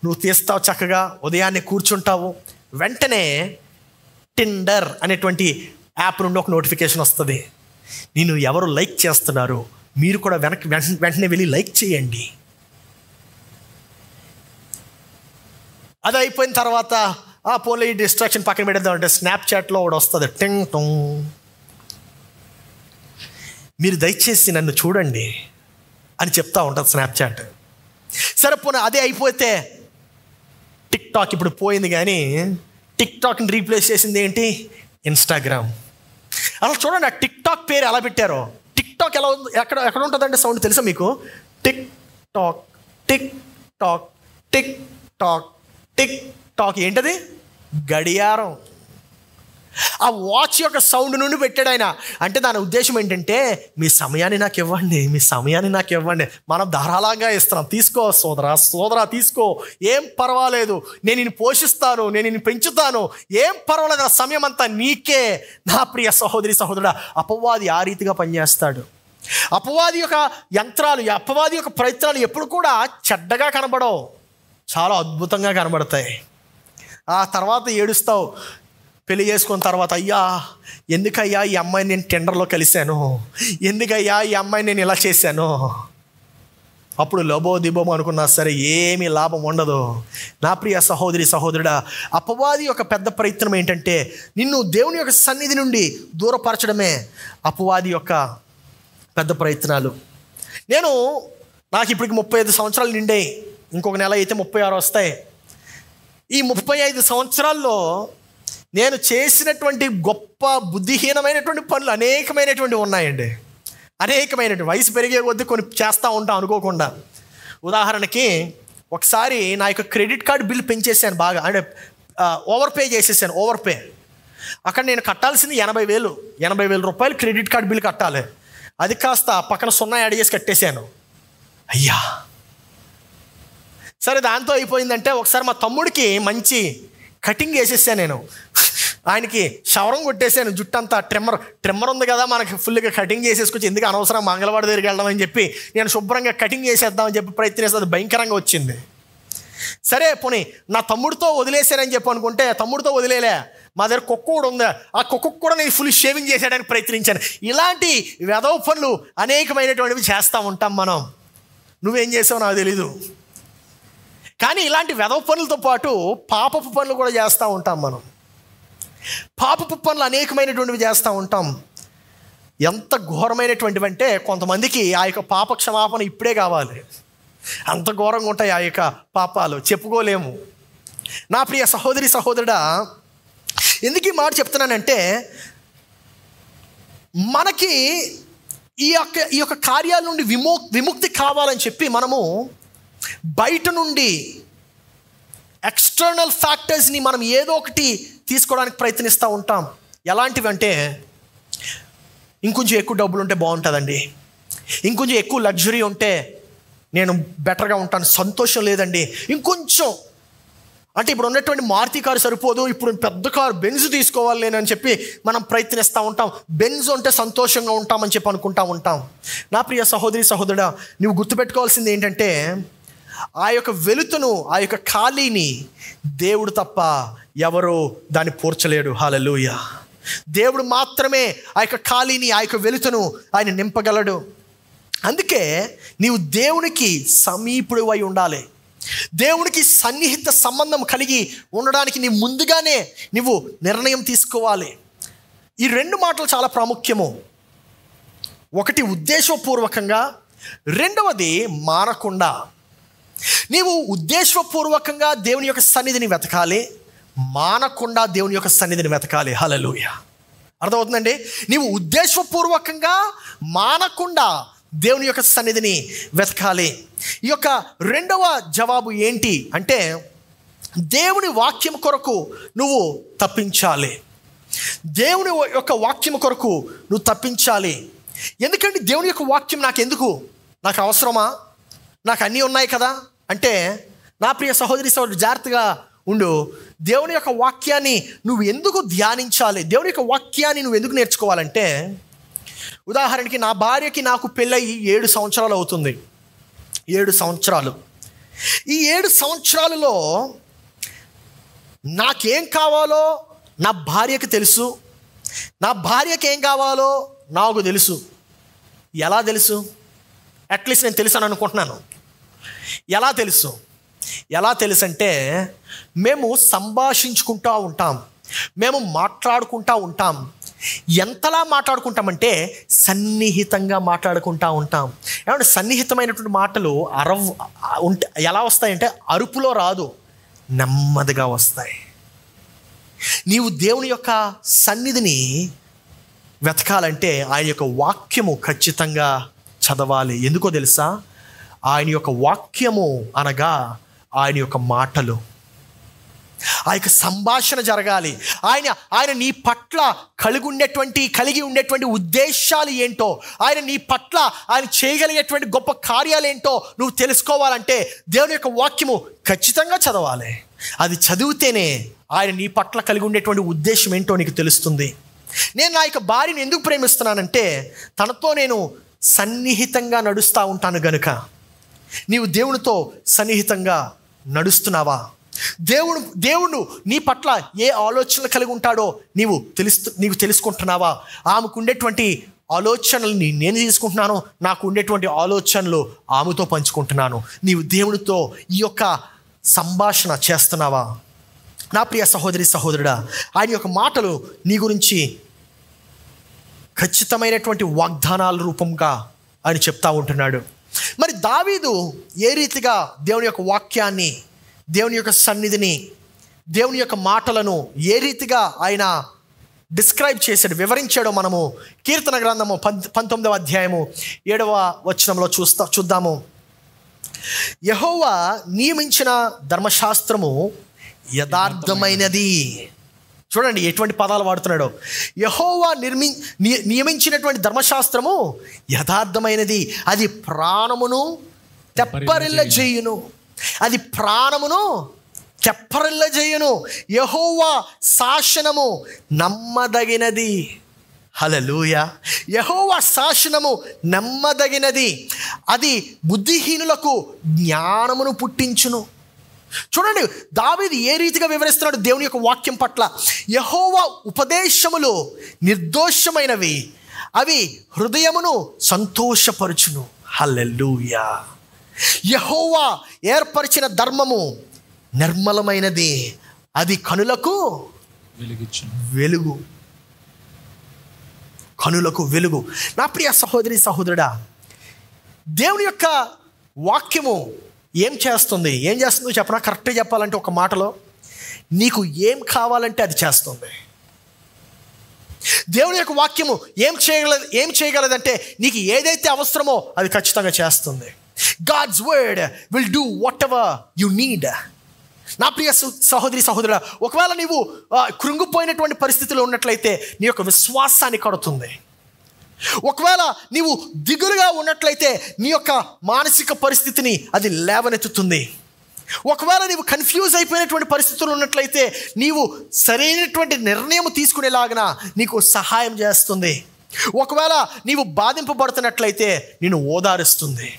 నువ్వు తీస్తావు, చక్కగా ఉదయాన్నే కూర్చుంటావు, వెంటనే టిండర్ అనేటువంటి యాప్ నుండి ఒక నోటిఫికేషన్ వస్తుంది, నేను ఎవరు లైక్ చేస్తున్నారు, మీరు కూడా వెంటనే వెళ్ళి లైక్ చేయండి. అది అయిపోయిన తర్వాత పోన్లే ఈ డిస్ట్రాక్షన్ పక్కన పెడదాం అంటే స్నాప్చాట్లో ఒకటి వస్తుంది, టింగ్ టొంగ్, మీరు దయచేసి నన్ను చూడండి అని చెప్తా ఉంటుంది స్నాప్చాట్. సరే పోనీ అదే అయిపోతే టిక్ టాక్ ఇప్పుడు పోయింది, కానీ టిక్ టాక్ని రీప్లేస్ చేసింది ఏంటి? ఇన్స్టాగ్రామ్. అలా చూడండి, ఆ టిక్ టాక్ పేరు ఎలా పెట్టారో. టిక్ టాక్ ఎలా ఎక్కడ ఉంటుందంటే సౌండ్ తెలుసా మీకు? Tick tock tick tock tick tock tick talk. ఏంటది? గడియారం. ఆ వాచ్ యొక్క సౌండ్ నుండి పెట్టాడు ఆయన. అంటే దాని ఉద్దేశం ఏంటంటే, మీ సమయాన్ని నాకు ఇవ్వండి, మీ సమయాన్ని నాకు ఇవ్వండి. మనం ధారాళంగా ఇస్తున్నాం, తీసుకో సోదరా తీసుకో, ఏం పర్వాలేదు, నేను నిన్ను పోషిస్తాను, నేను నిన్ను పెంచుతాను, ఏం పర్వాలేదు, ఆ సమయం అంతా నీకే. నా ప్రియ సహోదరి సహోదరుడా, అపవాది ఆ రీతిగా పనిచేస్తాడు. అపవాది యొక్క యంత్రాలు, అపవాది యొక్క ప్రయత్నాలు ఎప్పుడు కూడా చెడ్డగా కనబడవు, చాలా అద్భుతంగా కనబడతాయి. ఆ తర్వాత ఏడుస్తావు పెళ్లి చేసుకున్న తర్వాత, అయ్యా ఎందుకయ్యా ఈ అమ్మాయిని నేను టెండర్లో కలిశాను, ఎందుకయ్యా ఈ అమ్మాయిని నేను ఇలా చేశాను. అప్పుడు లబో దిబోమో అనుకున్నా సరే ఏమీ లాభం ఉండదు. నా ప్రియ సహోదరి సహోదరుడా, అపవాది యొక్క పెద్ద ప్రయత్నం ఏంటంటే నిన్ను దేవుని యొక్క సన్నిధి నుండి దూరపరచడమే అపవాది యొక్క పెద్ద ప్రయత్నాలు. నాకు ఇప్పటికి 35 సంవత్సరాలు నిండాయి, ఇంకొక నెల అయితే 36 వస్తాయి. ఈ 35 సంవత్సరాల్లో నేను చేసినటువంటి గొప్ప బుద్ధిహీనమైనటువంటి పనులు అనేకమైనటువంటి ఉన్నాయండి. అనేకమైనటువంటి వయసు పెరిగే కొద్దీ కొన్ని చేస్తూ ఉంటాం అనుకోకుండా. ఉదాహరణకి ఒకసారి నా యొక్క క్రెడిట్ కార్డు బిల్ పెంచేసాను బాగా, అంటే ఓవర్పే చేసేసాను. ఓవర్పే అక్కడ నేను కట్టాల్సింది 80,000 రూపాయలు క్రెడిట్ కార్డు బిల్ కట్టాలి. అది కాస్త పక్కన 0 యాడ్ చేసి కట్టేశాను. అయ్యా సరే, దాంతో అయిపోయిందంటే ఒకసారి మా తమ్ముడికి మంచి కటింగ్ వేసేసాను. నేను ఆయనకి శవరం కొట్టేసాను, జుట్టంతా ట్రిమ్మర్ ఉంది కదా మనకి, ఫుల్గా కటింగ్ చేసేసుకొచ్చి ఎందుకు అనవసరం మంగళవాడి దగ్గరికి వెళ్దాం అని చెప్పి నేను శుభ్రంగా కటింగ్ చేసేద్దామని చెప్పి ప్రయత్నిస్తే అది భయంకరంగా వచ్చింది. సరే పోనీ నా తమ్ముడితో వదిలేసానని చెప్పి అనుకుంటే, తమ్ముడితో వదిలేలే, మా దగ్గర కుక్క కూడా ఉంది, ఆ కుక్కకు కూడా నేను ఫుల్ షేవింగ్ చేసేయడానికి ప్రయత్నించాను. ఇలాంటి వెధవ పనులు అనేకమైనటువంటివి చేస్తూ ఉంటాం మనం. నువ్వేం చేసావు నాకు తెలీదు, కానీ ఇలాంటి వెధవ పనులతో పాటు పాపపు పనులు కూడా చేస్తూ ఉంటాం మనం. పాపపు పనులు అనేకమైనటువంటివి చేస్తూ ఉంటాం. ఎంత ఘోరమైనటువంటివి అంటే కొంతమందికి ఆ యొక్క పాప క్షమాపణ ఇప్పుడే కావాలి, అంత ఘోరంగా ఉంటాయి ఆ యొక్క పాపాలు, చెప్పుకోలేము. నా ప్రియ సహోదరి సహోదరుడా, ఎందుకు ఈ మాట చెప్తున్నానంటే, మనకి ఈ యొక్క కార్యాల నుండి విముక్తి కావాలని చెప్పి మనము బయట నుండి ఎక్స్టర్నల్ ఫ్యాక్టర్స్ని మనం ఏదో ఒకటి తీసుకోవడానికి ప్రయత్నిస్తూ ఉంటాం. ఎలాంటివి అంటే, ఇంకొంచెం ఎక్కువ డబ్బులు ఉంటే బాగుంటుందండి, ఇంకొంచెం ఎక్కువ లగ్జరీ ఉంటే నేను బెటర్గా ఉంటాను, సంతోషం లేదండి, ఇంకొంచెం అంటే ఇప్పుడు ఉన్నటువంటి మారుతి కారు సరిపోదు, ఇప్పుడు పెద్ద కారు బెంజ్ తీసుకోవాలి నేనని చెప్పి మనం ప్రయత్నిస్తూ ఉంటాం. బెంజ్ ఉంటే సంతోషంగా ఉంటామని చెప్పి అనుకుంటూ ఉంటాం. నా ప్రియ సహోదరి సహోదరుడా, నువ్వు గుర్తుపెట్టుకోవాల్సింది ఏంటంటే, ఆ యొక్క వెలుతును, ఆ యొక్క ఖాళీని దేవుడు తప్ప ఎవరు దాన్ని పూడ్చలేడు. హల్లెలూయా. దేవుడు మాత్రమే ఆ యొక్క ఖాళీని, ఆ యొక్క వెలుతును ఆయన నింపగలడు. అందుకే నీవు దేవునికి సమీపుడు అయి ఉండాలి. దేవునికి సన్నిహిత సంబంధం కలిగి ఉండడానికి నీ ముందుగానే నువ్వు నిర్ణయం తీసుకోవాలి. ఈ రెండు మాటలు చాలా ప్రాముఖ్యము. ఒకటి ఉద్దేశపూర్వకంగా, రెండవది మానకుండా. నీవు ఉద్దేశపూర్వకంగా దేవుని యొక్క సన్నిధిని వెతకాలి, మానకుండా దేవుని యొక్క సన్నిధిని వెతకాలి. హల్లెలూయా. అర్థమవుతుందండి? నీవు ఉద్దేశపూర్వకంగా మానకుండా దేవుని యొక్క సన్నిధిని వెతకాలి. ఈ యొక్క రెండవ జవాబు ఏంటి అంటే, దేవుని వాక్యం కొరకు నువ్వు తప్పించాలి. దేవుని యొక్క వాక్యం కొరకు నువ్వు తప్పించాలి. ఎందుకంటే దేవుని యొక్క వాక్యం నాకెందుకు, నాకు అవసరమా, నాకు అన్నీ ఉన్నాయి కదా అంటే, నా ప్రియ సహోదరి సహోదరు జాగ్రత్తగా ఉండు. దేవుని యొక్క వాక్యాన్ని నువ్వు ఎందుకు ధ్యానించాలి, దేవుని యొక్క వాక్యాన్ని నువ్వు ఎందుకు నేర్చుకోవాలంటే, ఉదాహరణకి నా భార్యకి నాకు పెళ్ళయి 7 సంవత్సరాలు అవుతుంది. 7 సంవత్సరాలు. ఈ 7 సంవత్సరాలలో నాకేం కావాలో నా భార్యకి తెలుసు, నా భార్యకి ఏం కావాలో నాకు తెలుసు. ఎలా తెలుసు? అట్లీస్ట్ నేను తెలుసు అని అనుకుంటున్నాను. ఎలా తెలుసు? ఎలా తెలుసు అంటే, మేము సంభాషించుకుంటూ ఉంటాం, మేము మాట్లాడుకుంటూ ఉంటాం. ఎంతలా మాట్లాడుకుంటామంటే సన్నిహితంగా మాట్లాడుకుంటూ ఉంటాం. ఏమంటే సన్నిహితమైనటువంటి మాటలు ఎలా వస్తాయంటే, అరుపులో రాదు, నెమ్మదిగా వస్తాయి. నీవు దేవుని యొక్క సన్నిధిని వెతకాలంటే ఆయన యొక్క వాక్యము ఖచ్చితంగా చదవాలి. ఎందుకో తెలుసా? ఆయన యొక్క వాక్యము అనగా ఆయన యొక్క మాటలు, ఆ యొక్క సంభాషణ జరగాలి. ఆయన నీ పట్ల కలిగి ఉండేటువంటి ఉద్దేశాలు ఏంటో, ఆయన నీ పట్ల ఆయన చేయగలిగేటువంటి గొప్ప కార్యాలు ఏంటో నువ్వు తెలుసుకోవాలంటే దేవుని యొక్క వాక్యము ఖచ్చితంగా చదవాలి. అది చదివితేనే ఆయన నీ పట్ల కలిగి ఉండేటువంటి ఉద్దేశం ఏంటో నీకు తెలుస్తుంది. నేను నా యొక్క భార్యను ఎందుకు ప్రేమిస్తున్నానంటే, తనతో నేను సన్నిహితంగా నడుస్తూ ఉంటాను గనుక. నీవు దేవునితో సన్నిహితంగా నడుస్తున్నావా? దేవుడు నీ పట్ల ఏ ఆలోచనలు కలిగి ఉంటాడో నీకు తెలుసుకుంటున్నావా? ఆమెకు ఉండేటువంటి ఆలోచనల్ని నేను తీసుకుంటున్నాను, నాకు ఉండేటువంటి ఆలోచనలు ఆమెతో పంచుకుంటున్నాను. నీవు దేవునితో ఈ యొక్క సంభాషణ చేస్తున్నావా? నా ప్రియ సహోదరి సహోదరుడా, ఆయన యొక్క మాటలు నీ గురించి ఖచ్చితమైనటువంటి వాగ్దానాల రూపంగా ఆయన చెప్తా ఉంటున్నాడు. మరి దావీదు ఏ రీతిగా దేవుని యొక్క వాక్యాన్ని, దేవుని యొక్క సన్నిధిని, దేవుని యొక్క మాటలను ఏ రీతిగా ఆయన డిస్క్రైబ్ చేశాడు, వివరించాడో మనము కీర్తన గ్రంథము 19వ అధ్యాయము 7వ వచనంలో చూద్దాము. యెహోవా నియమించిన ధర్మశాస్త్రము యథార్థమైనది. చూడండి ఎటువంటి పదాలు వాడుతున్నాడో. యెహోవా నియమించినటువంటి ధర్మశాస్త్రము యథార్థమైనది, అది ప్రాణమును తెప్పరిల్లజేయును, అది ప్రాణమును తెప్పరిల్లజేయును. యెహోవా శాసనము నమ్మదగినది. హల్లెలూయా. యెహోవా శాసనము నమ్మదగినది, అది బుద్ధిహీనులకు జ్ఞానమును పుట్టించును. చూడండి దావీదు ఏ రీతిగా వివరిస్తున్నాడు దేవుని యొక్క వాక్యం పట్ల. యెహోవా ఉపదేశములు నిర్దోషమైనవి, అవి హృదయమును సంతోషపరుచును. హల్లెలూయా. యెహోవా ఏర్పరిచిన ధర్మము నిర్మలమైనది, అది కనులకు వెలుగు. కనులకు వెలుగు. నా ప్రియ సహోదరి సహోదరుడా, దేవుని యొక్క వాక్యము ఏం చేస్తుందో చెప్పనా? కరెక్ట్గా చెప్పాలంటే ఒక మాటలో, నీకు ఏం కావాలంటే అది చేస్తుంది. దేవుని యొక్క వాక్యము ఏం చేయగలదంటే, నీకు ఏదైతే అవసరమో అది ఖచ్చితంగా చేస్తుంది. God's word will do whatever you need. నా ప్రియ సహోదరి సహోదరుడా, ఒకవేళ నీవు కృంగిపోయినటువంటి పరిస్థితిలో ఉన్నట్లయితే నీ యొక్క విశ్వాసాన్ని కడుతుంది. ఒకవేళ నీవు దిగులుగా ఉన్నట్లయితే నీ యొక్క మానసిక పరిస్థితిని అది లేవనెత్తుతుంది. ఒకవేళ నీవు కన్ఫ్యూజ్ అయిపోయినటువంటి పరిస్థితులు ఉన్నట్లయితే నీవు సరైనటువంటి నిర్ణయం తీసుకునేలాగా నీకు సహాయం చేస్తుంది. ఒకవేళ నీవు బాధింపబడుతున్నట్లయితే నిన్ను ఓదారుస్తుంది.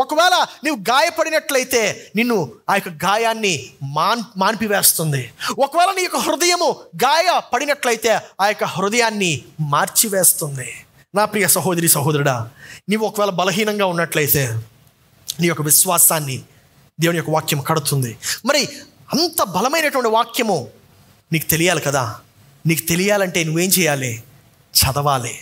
ఒకవేళ నీవు గాయపడినట్లయితే నిన్ను ఆ యొక్క గాయాన్ని మాన్పివేస్తుంది. ఒకవేళ నీ యొక్క హృదయము గాయపడినట్లయితే ఆ యొక్క హృదయాన్ని మార్చివేస్తుంది. నా ప్రియ సహోదరి సహోదరుడా, నీవు ఒకవేళ బలహీనంగా ఉన్నట్లయితే నీ యొక్క విశ్వాసాన్ని దేవుని యొక్క వాక్యం కడుతుంది. మరి అంత బలమైనటువంటి వాక్యము నీకు తెలియాలి కదా. నీకు తెలియాలంటే నువ్వేం చేయాలి? చదవాలి.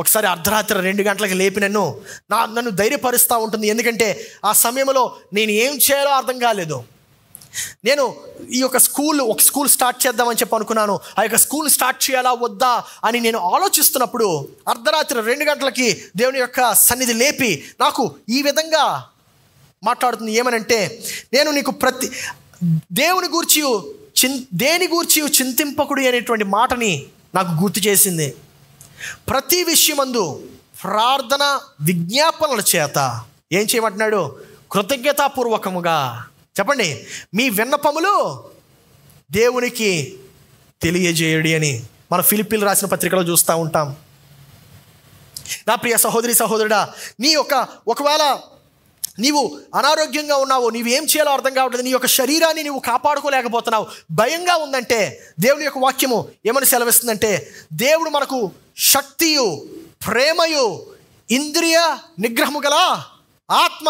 ఒకసారి అర్ధరాత్రి 2 గంటలకు లేపి నన్ను ధైర్యపరుస్తూ ఉంటుంది. ఎందుకంటే ఆ సమయంలో నేను ఏం చేయాలో అర్థం కాలేదు. నేను ఈ యొక్క స్కూల్ స్టార్ట్ చేద్దామని చెప్పి అనుకున్నాను. ఆ యొక్క స్కూల్ స్టార్ట్ చేయాలా వద్దా అని నేను ఆలోచిస్తున్నప్పుడు అర్ధరాత్రి 2 గంటలకి దేవుని యొక్క సన్నిధి లేపి నాకు ఈ విధంగా మాట్లాడుతుంది. ఏమనంటే, నేను నీకు దేవుని గూర్చి దేని గూర్చి చింతింపకుడి అనేటువంటి మాటని నాకు గుర్తు చేసింది. ప్రతి విషయమందు ప్రార్థన విజ్ఞాపనల చేత ఏం చేయమంటున్నాడు? కృతజ్ఞతాపూర్వకముగా చెప్పండి మీ విన్నపములు దేవునికి తెలియజేయడి అని మన ఫిలిప్పీలు రాసిన పత్రికలో చూస్తూ ఉంటాం. నా ప్రియ సహోదరి సహోదరుడా, ఒకవేళ నీవు అనారోగ్యంగా ఉన్నావు, నీవు ఏం చేయాలో అర్థం కావట్లేదు, నీ యొక్క శరీరాన్ని నీవు కాపాడుకోలేకపోతున్నావు, భయంగా ఉందంటే దేవుని యొక్క వాక్యము ఏమని సెలవిస్తుందంటే, దేవుడు మనకు శక్తియు ప్రేమయు ఇంద్రియ నిగ్రహము గల ఆత్మ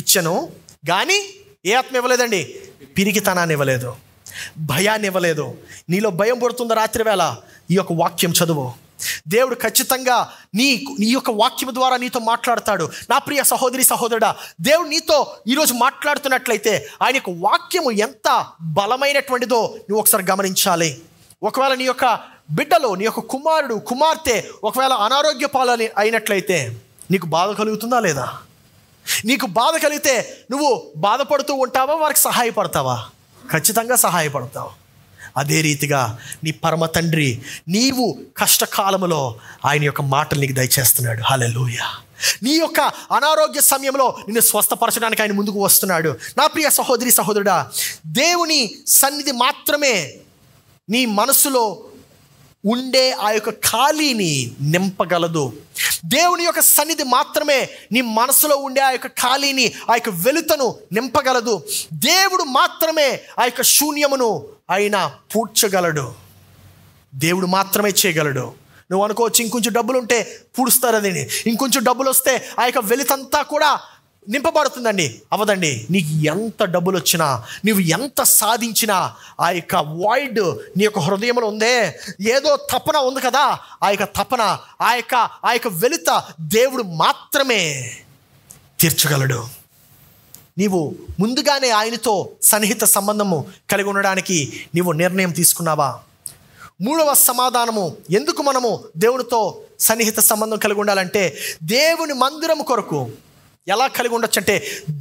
ఇచ్చను, కానీ ఏ ఆత్మ ఇవ్వలేదండి? పిరికితనాన్ని ఇవ్వలేదు, భయాన్ని ఇవ్వలేదు. నీలో భయం పడుతుందా రాత్రి వేళ? ఈ యొక్క వాక్యం చదువు. దేవుడు ఖచ్చితంగా నీ యొక్క వాక్యం ద్వారా నీతో మాట్లాడతాడు. నా ప్రియ సహోదరి సహోదరుడా, దేవుడు నీతో ఈరోజు మాట్లాడుతున్నట్లయితే ఆయన యొక్క వాక్యము ఎంత బలమైనటువంటిదో నువ్వు ఒకసారి గమనించాలి. ఒకవేళ నీ యొక్క బిడ్డలో నీ యొక్క కుమారుడు కుమార్తె ఒకవేళ అనారోగ్య పాలని అయినట్లయితే నీకు బాధ కలుగుతుందా లేదా? నీకు బాధ కలిగితే నువ్వు బాధపడుతూ ఉంటావా? వారికి సహాయపడతావా? ఖచ్చితంగా సహాయపడతావు. అదే రీతిగా నీ పరమ తండ్రి నీవు కష్టకాలములో ఆయన యొక్క మాటలు నీకు దయచేస్తున్నాడు. హల్లెలూయా. నీ యొక్క అనారోగ్య సమయంలో నిన్ను స్వస్థపరచడానికి ఆయన ముందుకు వస్తున్నాడు. నా ప్రియ సహోదరి సహోదరుడా, దేవుని సన్నిధి మాత్రమే నీ మనసులో ఉండే ఆ యొక్క ఖాళీని నింపగలదు. దేవుని యొక్క సన్నిధి మాత్రమే నీ మనసులో ఉండే ఆ యొక్క ఖాళీని, ఆ యొక్క వెలుతను నింపగలదు. దేవుడు మాత్రమే ఆ యొక్క శూన్యమును ఆయన పూడ్చగలడు. దేవుడు మాత్రమే చేయగలడు. నువ్వు అనుకోవచ్చు ఇంకొంచెం డబ్బులు ఉంటే పూడుస్తారు అదని, ఇంకొంచెం డబ్బులు వస్తే ఆ యొక్క వెలుతంతా కూడా నింపబడుతుందండి. అవదండి. నీకు ఎంత డబ్బులు వచ్చినా, నువ్వు ఎంత సాధించినా ఆ యొక్క వాయిడ్ నీ యొక్క హృదయంలో ఉందే, ఏదో తపన ఉంది కదా, ఆ యొక్క తపన ఆ యొక్క వెలుత దేవుడు మాత్రమే తీర్చగలడు. నీవు ముందుగానే ఆయనతో సన్నిహిత సంబంధము కలిగి ఉండడానికి నీవు నిర్ణయం తీసుకున్నావా? 3వ సమాధానము, ఎందుకు మనము దేవునితో సన్నిహిత సంబంధం కలిగి ఉండాలంటే, దేవుని మందిరం కొరకు ఎలా కలిగి ఉండొచ్చు అంటే,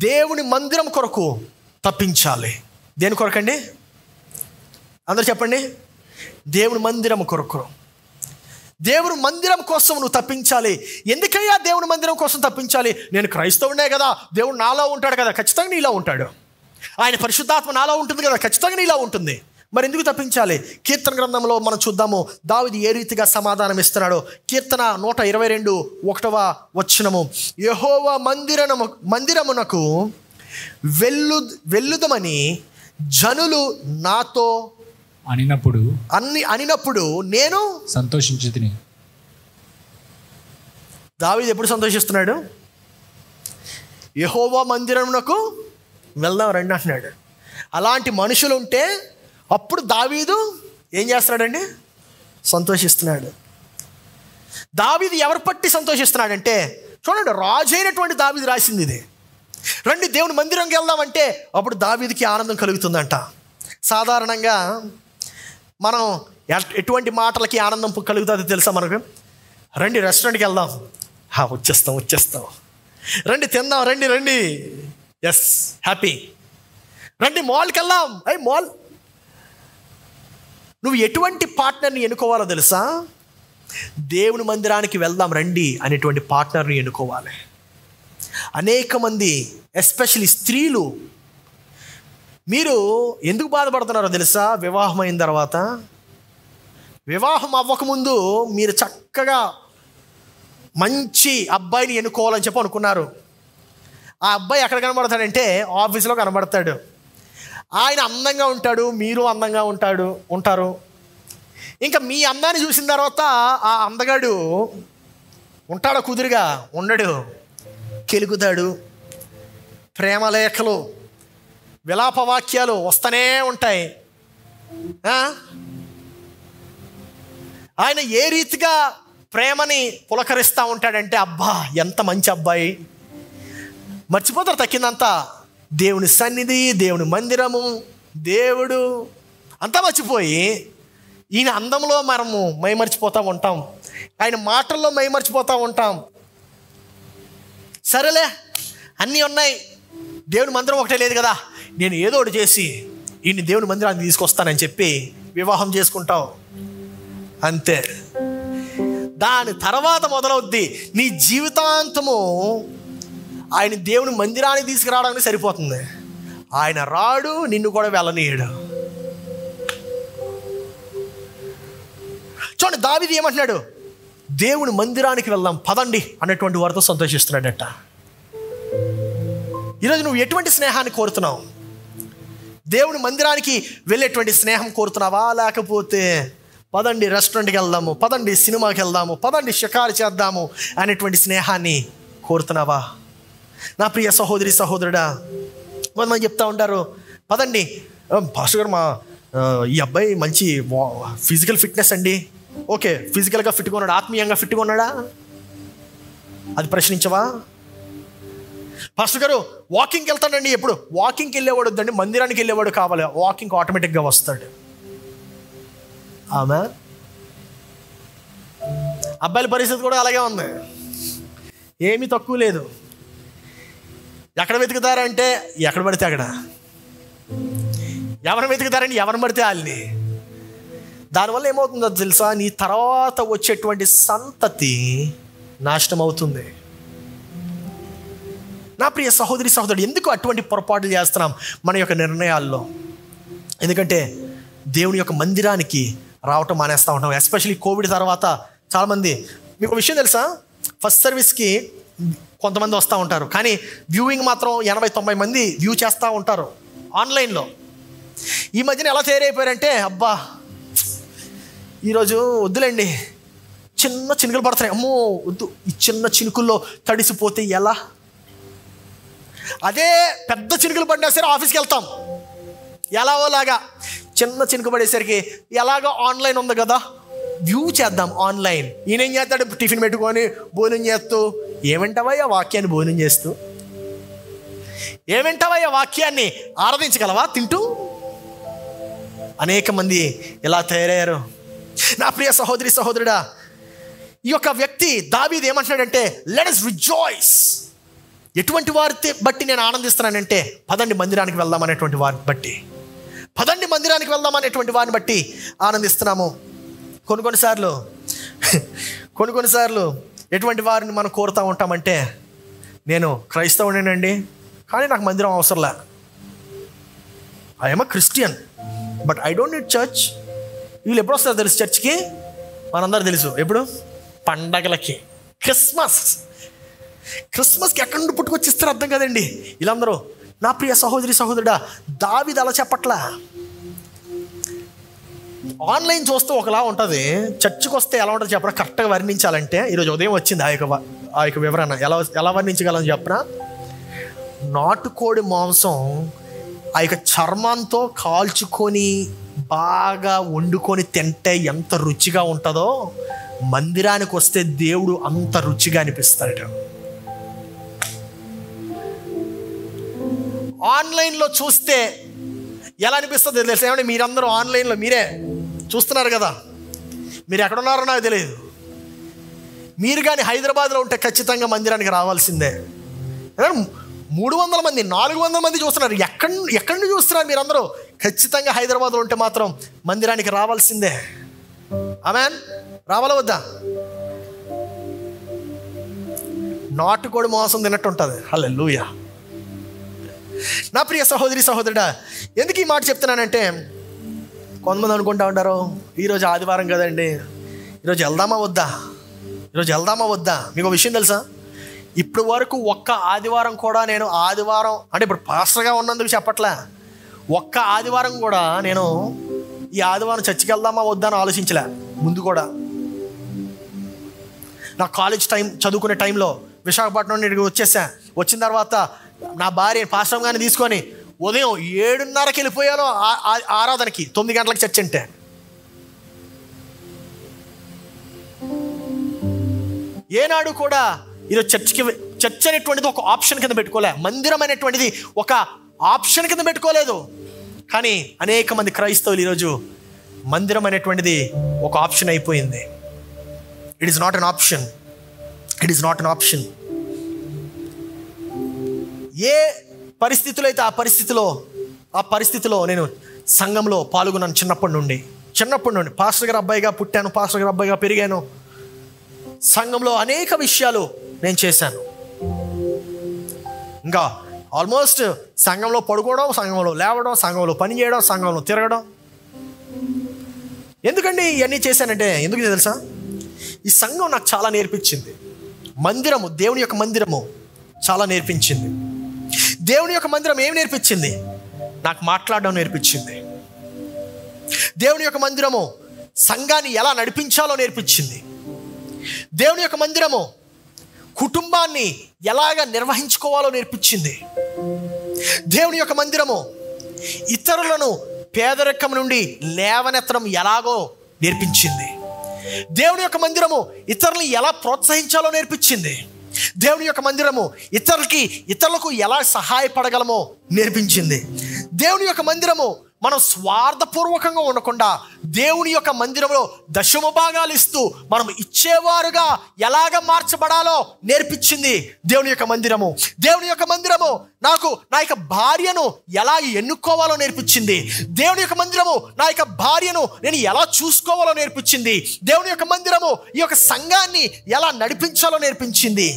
దేవుని మందిరం కొరకు తప్పించాలి. దేని కొరకండి? అందరూ చెప్పండి. దేవుని మందిరం కొరకు. దేవుని మందిరం కోసం నువ్వు తప్పించాలి. ఎందుకయ్యా దేవుని మందిరం కోసం తప్పించాలి? నేను క్రైస్తవునే కదా, దేవుడు నాలో ఉంటాడు కదా. ఖచ్చితంగా నీలో ఉంటాడు. ఆయన పరిశుద్ధాత్మ నాలో ఉంటుంది కదా, ఖచ్చితంగా నీలో ఉంటుంది. మరి ఎందుకు తప్పించాలి? కీర్తన గ్రంథంలో మనం చూద్దాము దావీదు ఏ రీతిగా సమాధానం ఇస్తున్నాడో. కీర్తన 122 వచనము, యెహోవా మందిరమునకు వెళ్ళుదమని జనులు నాతో అనినప్పుడు నేను
సంతోషించితిని.
దావీదు ఎప్పుడు సంతోషిస్తున్నాడు? యెహోవా మందిరమునకు వెళ్దాం రండి అంటున్నాడు. అలాంటి మనుషులు ఉంటే అప్పుడు దావీదు ఏం చేస్తున్నాడండి? సంతోషిస్తున్నాడు. దావీదు ఎవరు పట్టి సంతోషిస్తున్నాడంటే, చూడండి, రాజు అయినటువంటి దావీదు రాసింది ఇది. రండి దేవుని మందిరంకి వెళ్దామంటే అప్పుడు దావీదుకి ఆనందం కలుగుతుందంట. సాధారణంగా మనం ఎటువంటి మాటలకి ఆనందం కలుగుతుందో తెలుసా మనకు? రండి రెస్టారెంట్కి వెళ్దాం, వచ్చేస్తాం, రండి తిందాం, రండి ఎస్ హ్యాపీ. రండి మాల్కి వెళ్దాం. మాల్. నువ్వు ఎటువంటి పార్ట్నర్ని ఎన్నుకోవాలో తెలుసా? దేవుని మందిరానికి వెళ్దాం రండి అనేటువంటి పార్ట్నర్ని ఎన్నుకోవాలి. అనేక మంది ఎస్పెషల్లీ స్త్రీలు మీరు ఎందుకు బాధపడుతున్నారో తెలుసా? వివాహం అయిన తర్వాత, వివాహం అవ్వకముందు మీరు చక్కగా మంచి అబ్బాయిని ఎన్నుకోవాలని చెప్పి అనుకున్నారు. ఆ అబ్బాయి ఎక్కడ కనబడతాడంటే ఆఫీస్లో కనబడతాడు. ఆయన అందంగా ఉంటాడు, మీరు అందంగా ఉంటారు. ఇంకా మీ అందాన్ని చూసిన తర్వాత ఆ అందగాడు ఉంటాడు, కుదురుగా ఉండడు, కెలుగుతాడు. ప్రేమలేఖలు, విలాపవాక్యాలు వస్తూనే ఉంటాయి. ఆయన ఏ రీతిగా ప్రేమని పులకరిస్తూ ఉంటాడంటే, అబ్బా ఎంత మంచి అబ్బాయి. మర్చిపోతారు తక్కిందంతా. దేవుని సన్నిధి, దేవుని మందిరము, దేవుడు అంతా మర్చిపోయి ఈయన అందంలో మనము మైమర్చిపోతూ ఉంటాం, ఆయన మాటల్లో మైమర్చిపోతూ ఉంటాం. సరేలే అన్నీ ఉన్నాయి, దేవుని మందిరం ఒకటే లేదు కదా, నేను ఏదో ఒకటి చేసి ఈయన దేవుని మందిరాన్ని తీసుకొస్తానని చెప్పి వివాహం చేసుకుంటావు. అంతే. దాని తర్వాత మొదలవుద్ది నీ జీవితాంతము ఆయన దేవుని మందిరానికి తీసుకురావడానికి సరిపోతుంది. ఆయన రాడు, నిన్ను కూడా వెళ్ళనీయడు. చూడండి, దావీదు ఏమంటున్నాడు? దేవుని మందిరానికి వెళ్దాం పదండి అన్నటువంటి వారితో సంతోషిస్తున్నాడట. ఈరోజు నువ్వు ఎటువంటి స్నేహాన్ని కోరుతున్నావు? దేవుని మందిరానికి వెళ్ళేటువంటి స్నేహం కోరుతున్నావా? లేకపోతే పదండి రెస్టారెంట్కి వెళ్దాము, పదండి సినిమాకి వెళ్దాము, పదండి షికారు చేద్దాము అనేటువంటి స్నేహాన్ని కోరుతున్నావా? నా ప్రియ సహోదరి సహోదరుడా, కొంతమంది చెప్తా ఉంటారు, పదండి పాస్టర్ గారు, మా ఈ అబ్బాయి మంచి ఫిజికల్ ఫిట్నెస్ అండి. ఓకే, ఫిజికల్గా ఫిట్గా ఉన్నాడా, ఆత్మీయంగా ఫిట్గా ఉన్నాడా? అది ప్రశ్నించవా? పాస్టర్ గారు వాకింగ్కి వెళ్తాడండి. ఎప్పుడు వాకింగ్కి వెళ్ళేవాడు వద్దండి, మందిరానికి వెళ్ళేవాడు కావాలి. వాకింగ్ ఆటోమేటిక్గా వస్తాడు. ఆమె అబ్బాయిల పరిస్థితి కూడా అలాగే ఉంది, ఏమీ తక్కువ లేదు. ఎక్కడ వెతుకుతారంటే ఎక్కడ పడితే అక్కడ, ఎవరు వెతుకుతారంటే ఎవరిని పడితే వాళ్ళని. దానివల్ల ఏమవుతుందో తెలుసా? నీ తర్వాత వచ్చేటువంటి సంతతి నాశనం అవుతుంది. నా ప్రియ సహోదరి సహోదరుడు, ఎందుకు అటువంటి పొరపాట్లు చేస్తున్నాం మన యొక్క నిర్ణయాల్లో? ఎందుకంటే దేవుని యొక్క మందిరానికి రావటం మానేస్తూ ఉంటాం. ఎస్పెషల్లీ కోవిడ్ తర్వాత చాలామంది, మీకు విషయం తెలుసా, ఫస్ట్ సర్వీస్కి కొంతమంది వస్తూ ఉంటారు, కానీ వ్యూయింగ్ మాత్రం 80-90 మంది వ్యూ చేస్తూ ఉంటారు ఆన్లైన్లో. ఈ మధ్యన ఎలా తయారైపోయారంటే, అబ్బా ఈరోజు వద్దులేండి, చిన్న చినుకులు పడుతున్నాయి, అమ్మో వద్దు, ఈ చిన్న చినుకుల్లో తడిసిపోతే ఎలా? అదే పెద్ద చినుకులు పడినా సరే ఆఫీస్కి వెళ్తాం, ఎలాగోలాగా. చిన్న చినుకు పడేసరికి ఎలాగో ఆన్లైన్ ఉంది కదా, వ్యూ చేద్దాం ఆన్లైన్. ఈయన ఏం చేస్తాడు? టిఫిన్ పెట్టుకొని భోజనం చేస్తూ. ఏమంటావయ్యా వాక్యాన్ని భోజనం చేస్తూ? ఏమంటావయ్యా వాక్యాన్ని ఆరాధించగలవా తింటూ? అనేక మంది ఇలా తయారయ్యారు. నా ప్రియ సహోదరి సహోదరుడా, ఈ యొక్క వ్యక్తి దావీదు ఏమంటున్నాడంటే, లెట్ us రిజాయిస్. ఎటువంటి వారిని బట్టి నేను ఆనందిస్తున్నానంటే, పదండి మందిరానికి వెళ్దాం అనేటువంటి వారిని బట్టి, పదండి మందిరానికి వెళ్దాం అనేటువంటి వారిని బట్టి ఆనందిస్తున్నాము. కొన్నిసార్లు ఎటువంటి వారిని మనం కోరుతూ ఉంటామంటే, నేను క్రైస్తవునేనండి కానీ నాకు మందిరం అవసరంలే, I'm a Christian but I don't need church. వీళ్ళు ఎప్పుడు వస్తారు తెలుసు చర్చ్కి? మనందరూ తెలుసు, ఎప్పుడు? పండగలకి. క్రిస్మస్కి ఎక్కడి నుండి పుట్టుకొచ్చిస్తారు అర్థం కదండి వీళ్ళందరూ. నా ప్రియ సహోదరి సహోదరుడా, దావీదు అలా చెప్పట్లా. ఆన్లైన్ చూస్తే ఒకలా ఉంటుంది, చర్చ్కి వస్తే ఎలా ఉంటుంది చెప్పరా? కరెక్ట్గా వర్ణించాలంటే ఈరోజు ఉదయం వచ్చింది ఆ యొక్క వివరణ ఎలా వర్ణించగలని చెప్పనా? నాటుకోడి మాంసం ఆ యొక్క చర్మంతో కాల్చుకొని బాగా వండుకొని తింటే ఎంత రుచిగా ఉంటుందో, మందిరానికి వస్తే దేవుడు అంత రుచిగా అనిపిస్తాడు. ఆన్లైన్లో చూస్తే ఎలా అనిపిస్తుందో తెలుసు. ఏమంటే మీరందరూ ఆన్లైన్లో మీరే చూస్తున్నారు కదా, మీరు ఎక్కడున్నారో నాకు తెలియదు. మీరు కానీ హైదరాబాద్లో ఉంటే ఖచ్చితంగా మందిరానికి రావాల్సిందే. 300 మంది 400 మంది చూస్తున్నారు. ఎక్కడి నుంచి చూస్తున్నారు మీరందరూ? ఖచ్చితంగా హైదరాబాద్లో ఉంటే మాత్రం మందిరానికి రావాల్సిందే. ఆమేన్. రావాలా వద్దా? నాటుకోడి మోసం తిన్నట్టు ఉంటుంది. హల్లెలూయా. నా ప్రియ సహోదరి సహోదరుడా, ఎందుకు ఈ మాట చెప్తున్నానంటే, కొంతమంది అనుకుంటా ఉంటారు, ఈరోజు ఆదివారం కదండి, ఈరోజు వెళ్దామా వద్దా? మీకు విషయం తెలుసా? ఇప్పుడు వరకు ఒక్క ఆదివారం కూడా నేను ఆదివారం అంటే ఇప్పుడు పాస్టర్గా ఉన్నందుకు చెప్పట్లే, ఒక్క ఆదివారం కూడా నేను ఈ ఆదివారం చర్చికి వెళ్దామా వద్దా అని ఆలోచించలే. ముందు కూడా నా కాలేజ్ చదువుకునే టైంలో విశాఖపట్నం నుండి వచ్చిన తర్వాత నా భార్య పాస్టర్ గారిని తీసుకొని ఉదయం 7:30కి వెళ్ళిపోయాను ఆరాధనకి. 9 గంటలకు చర్చ్ అంటే ఏనాడు కూడా ఈరోజు చర్చ్ అనేటువంటిది ఒక ఆప్షన్ కింద పెట్టుకోలే, మందిరం అనేటువంటిది ఒక ఆప్షన్ కింద పెట్టుకోలేదు. కానీ అనేక మంది క్రైస్తవులు ఈరోజు మందిరం అనేటువంటిది ఒక ఆప్షన్ అయిపోయింది. It is not an option. ఏ పరిస్థితులు అయితే ఆ పరిస్థితిలో నేను సంఘంలో పాల్గొన్నాను. చిన్నప్పటి నుండి పాస్టర్ గారి అబ్బాయిగా పుట్టాను, పాస్టర్ గారి అబ్బాయిగా పెరిగాను. సంఘంలో అనేక విషయాలు నేను చేశాను. ఇంకా ఆల్మోస్ట్ సంఘంలో పడుకోవడం, సంఘంలో లేవడం, సంఘంలో పని చేయడం, సంఘంలో తిరగడం. ఎందుకండి ఇవన్నీ చేశానంటే ఎందుకు తెలుసా? ఈ సంఘం నాకు చాలా నేర్పించింది. మందిరము, దేవుని యొక్క మందిరము చాలా నేర్పించింది. దేవుని యొక్క మందిరం ఏం నేర్పించింది? నాకు మాట్లాడడం నేర్పించింది. దేవుని యొక్క మందిరము సంఘాన్ని ఎలా నడిపించాలో నేర్పించింది. దేవుని యొక్క మందిరము కుటుంబాన్ని ఎలాగ నిర్వహించుకోవాలో నేర్పించింది. దేవుని యొక్క మందిరము ఇతరులను పేదరికం నుండి లేవనెత్తడం ఎలాగో నేర్పించింది. దేవుని యొక్క మందిరము ఇతరులను ఎలా ప్రోత్సహించాలో నేర్పించింది. దేవుని యొక్క మందిరము ఇతరులకు ఎలా సహాయపడగలమో నేర్పించింది. దేవుని యొక్క మందిరము మనం స్వార్థపూర్వకంగా ఉండకుండా దేవుని యొక్క మందిరంలో దశమ భాగాలు ఇస్తూ మనం ఇచ్చేవారుగా ఎలాగ మార్చబడాలో నేర్పించింది దేవుని యొక్క మందిరము. దేవుని యొక్క మందిరము నాకు నా యొక్క భార్యను ఎలా ఎన్నుకోవాలో నేర్పించింది. దేవుని యొక్క మందిరము నా యొక్క భార్యను నేను ఎలా చూసుకోవాలో నేర్పించింది. దేవుని యొక్క మందిరము ఈ యొక్క సంఘాన్ని ఎలా నడిపించాలో నేర్పించింది.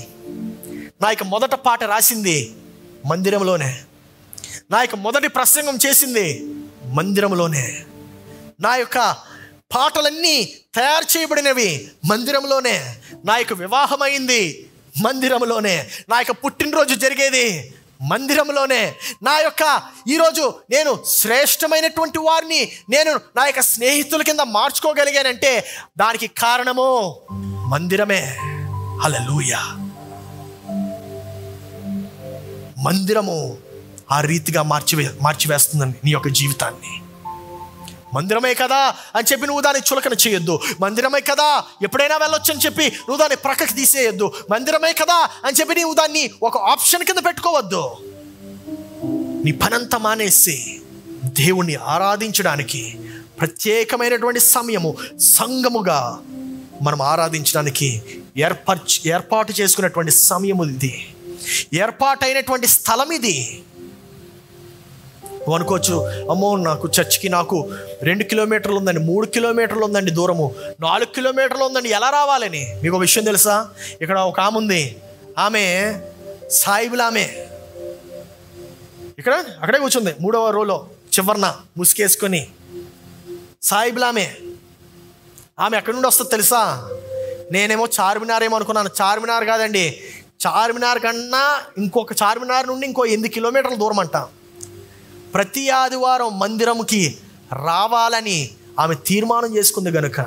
నా యొక్క మొదట పాట రాసింది మందిరంలోనే, నా యొక్క మొదటి ప్రసంగం చేసింది మందిరంలోనే, నా యొక్క పాటలన్నీ తయారు చేయబడినవి మందిరంలోనే, నా యొక్క వివాహమైంది మందిరంలోనే, నా యొక్క పుట్టినరోజు జరిగేది మందిరంలోనే, నా యొక్క ఈరోజు నేను శ్రేష్టమైనటువంటి వారిని నేను నా యొక్క స్నేహితుల కింద మార్చుకోగలిగానంటే దానికి కారణము మందిరమే. హల్లెలూయా. మందిరము ఆ రీతిగా మార్చివేస్తుందండి నీ యొక్క జీవితాన్ని. మందిరమే కదా అని చెప్పి నువ్వు దాన్ని చులకన చేయొద్దు. మందిరమే కదా ఎప్పుడైనా వెళ్ళొచ్చు అని చెప్పి నువ్వు దాన్ని ప్రక్కకి తీసేయొద్దు. మందిరమే కదా అని చెప్పి నువ్వు దాన్ని ఒక ఆప్షన్ కింద పెట్టుకోవద్దు. నీ పనంతా మానేసి దేవుణ్ణి ఆరాధించడానికి ప్రత్యేకమైనటువంటి సమయము సంఘముగా మనం ఆరాధించడానికి ఏర్పాటు చేసుకున్నటువంటి సమయము ఇది, ఏర్పాటైనటువంటి స్థలం ఇది. నువ్వు అనుకోవచ్చు, అమ్మో నాకు చర్చికి నాకు 2 కిలోమీటర్లు ఉందండి, 3 కిలోమీటర్లు ఉందండి దూరము, 4 కిలోమీటర్లు ఉందండి, ఎలా రావాలని. మీకు ఒక విషయం తెలుసా? ఇక్కడ ఒక ఆమె ఉంది, ఆమె సాయిబుల్. ఆమె అక్కడే కూర్చుంది 3వ రోలో చివరన ముసుకేసుకొని. సాయిబుల్ ఆమె ఎక్కడి నుండి వస్తుంది తెలుసా? నేనేమో చార్మినార్ ఏమో అనుకున్నాను. చార్మినార్ కాదండి, చార్మినార్ కన్నా ఇంకొక చార్మినార్ నుండి ఇంకో 8 కిలోమీటర్ల దూరం అంట. ప్రతి ఆదివారం మందిరంకి రావాలని ఆమె తీర్మానం చేసుకుంది గనుక,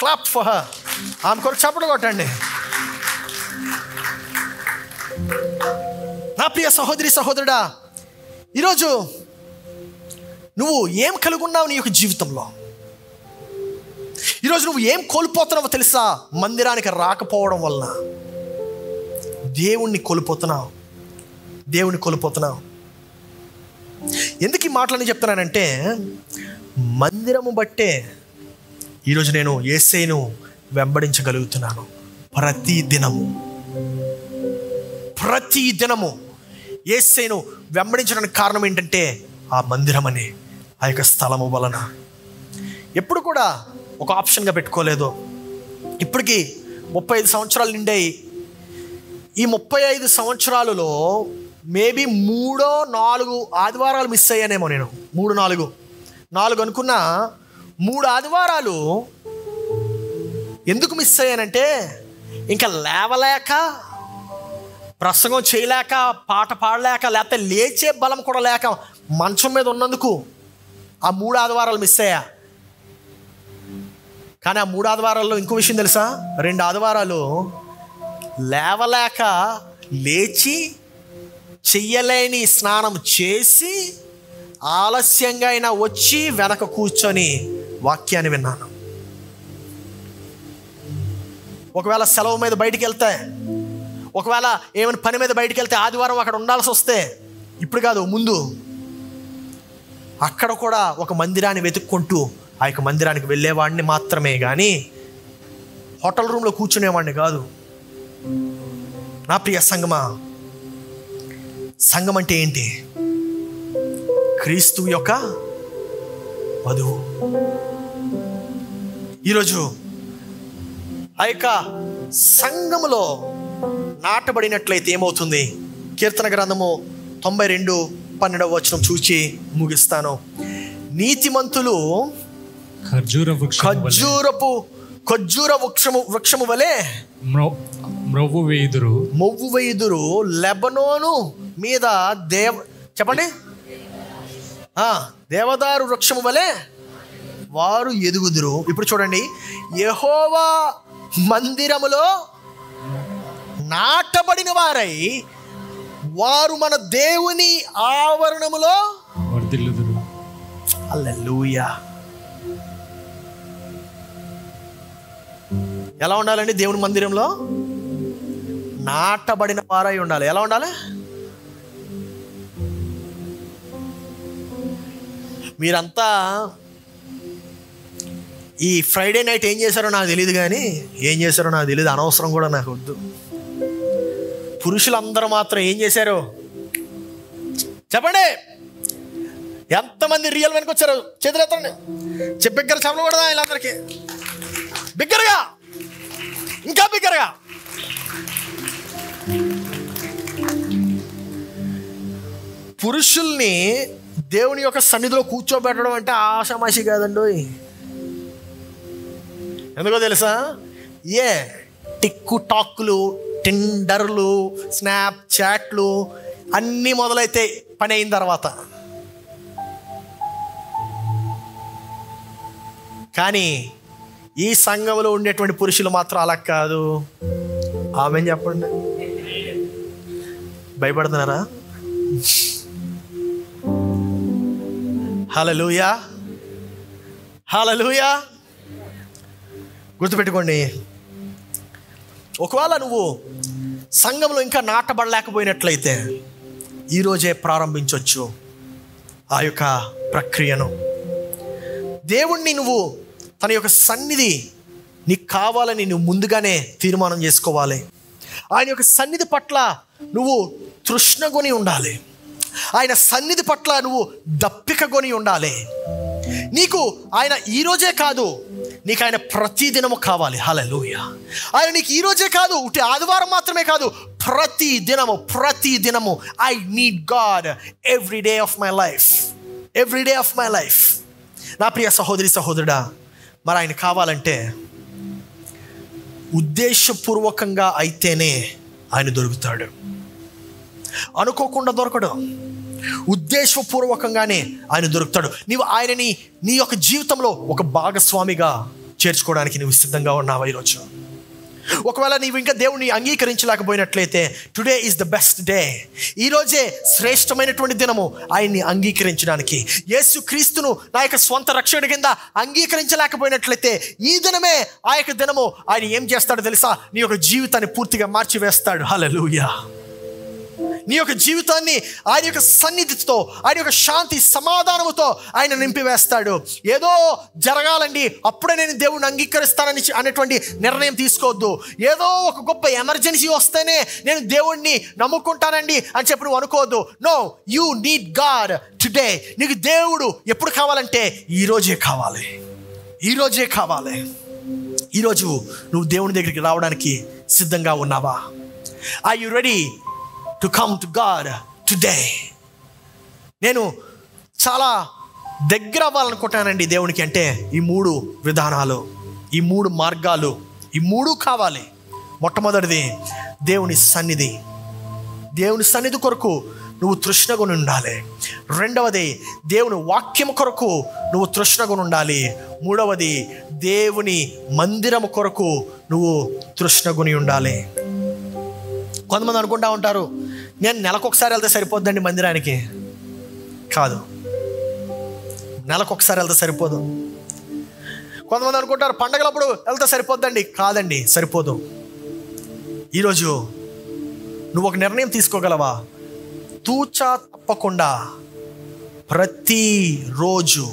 క్లాప్ ఫర్ హర్. ఆమె కొరకు చప్పట్లు కొట్టండి. నా ప్రియ సహోదరి సహోదరుడా, ఈరోజు నువ్వు ఏం కలిగి ఉన్నావు నీ యొక్క జీవితంలో? ఈరోజు నువ్వు ఏం కోల్పోతున్నావో తెలుసా? మందిరానికి రాకపోవడం వల్ల దేవుణ్ణి కోల్పోతున్నావు. ఎందుకు ఈ మాటలని చెప్తున్నానంటే, మందిరము బట్టే ఈరోజు నేను యేసయ్యను వెంబడించగలుగుతున్నాను. ప్రతి దినము యేసయ్యను వెంబడించడానికి కారణం ఏంటంటే ఆ మందిరం అనే ఆ యొక్క స్థలము వలన. ఎప్పుడు కూడా ఒక ఆప్షన్గా పెట్టుకోలేదు. ఇప్పటికీ 35 సంవత్సరాలు నిండాయి. ఈ 35 సంవత్సరాలలో మేబీ 3-4 ఆదివారాలు మిస్ అయ్యానేమో నేను. 3-4 అనుకున్నా. 3 ఆదివారాలు ఎందుకు మిస్ అయ్యానంటే ఇంకా లేవలేక, ప్రసంగం చేయలేక, పాట పాడలేక, లేకపోతే లేచే బలం కూడా లేక మంచం మీద ఉన్నందుకు ఆ 3 ఆదివారాలు మిస్ అయ్యా. కానీ ఆ 3 ఆదివారాల్లో ఇంకో విషయం తెలుసా? 2 ఆదివారాలు లేవలేక లేచి చెయ్యలేని స్నానం చేసి ఆలస్యంగా అయినా వచ్చి వెనక కూర్చొని వాక్యాన్ని విన్నాను. ఒకవేళ సెలవు మీద బయటికి వెళ్తే, ఒకవేళ ఏమైనా పని మీద బయటికి వెళ్తే ఆదివారం అక్కడ ఉండాల్సి వస్తే, ఇప్పుడు కాదు ముందు, అక్కడ కూడా ఒక మందిరాన్ని వెతుక్కుంటూ ఆ యొక్క మందిరానికి వెళ్ళేవాడిని మాత్రమే, కానీ హోటల్ రూమ్లో కూర్చునేవాడిని కాదు. నా ప్రియ సంగమా, సంఘం అంటే ఏంటి? క్రీస్తు యొక్క వధువు. ఈరోజు ఆ యొక్క సంఘములో నాటబడినట్లయితే ఏమవుతుంది? కీర్తన గ్రంథము 92:12 చూచి ముగిస్తాను. నీతిమంతులు ఖర్జూర వృక్షము వలె మొవ్వు వేయుదురు. లెబనోను మీద చెప్పండి, దేవదారు వృక్షము వలె వారు ఎదుగుదురు. ఇప్పుడు చూడండి, యెహోవా మందిరములో నాటబడిన వారై వారు మన దేవుని ఆవరణములో వర్ధిల్లుదురు. హల్లెలూయా. ఎలా ఉండాలండి? దేవుని మందిరంలో నాటబడిన వారై ఉండాలి. ఎలా ఉండాలి? మీరంతా ఈ ఫ్రైడే నైట్ ఏం చేశారో నాకు తెలియదు, కానీ ఏం చేశారో నాకు తెలియదు, అనవసరం కూడా నాకు వద్దు. పురుషులందరూ మాత్రం ఏం చేశారు చెప్పండి? ఎంతమంది రియల్ వెనక వచ్చారు? చేతులు ఎత్తండి. బిగ్గర చెప్పలు కూడా వీళ్ళందరికీ బిగ్గరగా, ఇంకా బిగ్గరగా. పురుషుల్ని దేవుని యొక్క సన్నిధిలో కూర్చోబెట్టడం అంటే ఆషామాషి కాదండి. ఎందుకో తెలుసా? టిక్కు టాక్లు, టిండర్లు, స్నాప్ చాట్లు అన్నీ మొదలైతే పని అయిన తర్వాత. కానీ ఈ సంఘంలో ఉండేటువంటి పురుషులు మాత్రం అలా కాదు. ఆమెన్ చెప్పండి. భయపడుతున్నారా? హల్లెలూయా, హల్లెలూయా. గుర్తుపెట్టుకోండి, ఒకవేళ నువ్వు సంఘంలో ఇంకా నాటబడలేకపోయినట్లయితే ఈరోజే ప్రారంభించవచ్చు ఆ యొక్క ప్రక్రియను. దేవుణ్ణి నువ్వు తన యొక్క సన్నిధి నీకు కావాలని నువ్వు ముందుగానే తీర్మానం చేసుకోవాలి. ఆయన యొక్క సన్నిధి పట్ల నువ్వు తృష్ణగొని ఉండాలి. ఆయన సన్నిధి పట్ల నువ్వు దప్పికగొని ఉండాలి. నీకు ఆయన ఈరోజే కాదు, నీకు ఆయన ప్రతిదినము కావాలి. హల్లెలూయా. ఆయన నీకు ఈరోజే కాదు, ఉట్టి ఆదివారం మాత్రమే కాదు, ప్రతి దినము I need God every day of my life. నా ప్రియ సహోదరుడా, మరి ఆయన కావాలంటే ఉద్దేశపూర్వకంగా అయితేనే ఆయన దొరుకుతాడు. అనుకోకుండా దొరకడు. ఉద్దేశపూర్వకంగానే ఆయన దొరుకుతాడు. నీవు ఆయనని నీ యొక్క జీవితంలో ఒక భాగస్వామిగా చేర్చుకోవడానికి నువ్వు సిద్ధంగా ఉన్నావా ఈరోజు? ఒకవేళ నీవు ఇంకా దేవుణ్ణి అంగీకరించలేకపోయినట్లయితే today is the best day. ఈరోజే శ్రేష్టమైనటువంటి దినము ఆయన్ని అంగీకరించడానికి. యేసు క్రీస్తును నా యొక్క స్వంత రక్షణ కింద అంగీకరించలేకపోయినట్లయితే ఈ దినమే ఆ యొక్క దినము. ఆయన ఏం చేస్తాడో తెలుసా? నీ యొక్క జీవితాన్ని పూర్తిగా మార్చివేస్తాడు. హల్లెలూయా. నీ యొక్క జీవితాన్ని ఆయన యొక్క సన్నిధితో, ఆయన యొక్క శాంతి సమాధానముతో ఆయన నింపివేస్తాడు. ఏదో జరగాలండి అప్పుడే నేను దేవుడిని అంగీకరిస్తానని అనేటువంటి నిర్ణయం తీసుకోవద్దు. ఏదో ఒక గొప్ప ఎమర్జెన్సీ వస్తేనే నేను దేవుడిని నమ్ముకుంటానండి అని చెప్పి నువ్వు అనుకోవద్దు. No, you need god today. నీకు దేవుడు ఎప్పుడు కావాలంటే ఈరోజే కావాలి, ఈరోజే కావాలి. ఈరోజు నువ్వు దేవుని దగ్గరికి రావడానికి సిద్ధంగా ఉన్నావా? Are you ready to come to god today? నేను చాలా దగ్గర అవ్వాలనుకుంటానండి దేవునికి అంటే ఈ 3 విధానాలు, ఈ 3 మార్గాలు, ఈ 3 కావాలి. మొట్టమొదటిది దేవుని సన్నిధి. దేవుని సన్నిధి కొరకు నువ్వు తృష్ణగా ఉండాలి. రెండవది దేవుని వాక్యం కొరకు నువ్వు తృష్ణగా ఉండాలి. మూడవది దేవుని మందిరము కొరకు నువ్వు తృష్ణగుని ఉండాలి. కొంతమంది అనుకుంటా ఉంటారు, నేను నెలకొకసారి వెళ్తే సరిపోద్దండి మందిరానికి. కాదు, నెలకొకసారి వెళ్తే సరిపోదు. కొంతమంది అనుకుంటారు పండగలప్పుడు వెళ్తే సరిపోద్దండి. కాదండి, సరిపోదు. ఈరోజు నువ్వు ఒక నిర్ణయం తీసుకోగలవా? తూచా తప్పకుండా ప్రతిరోజు,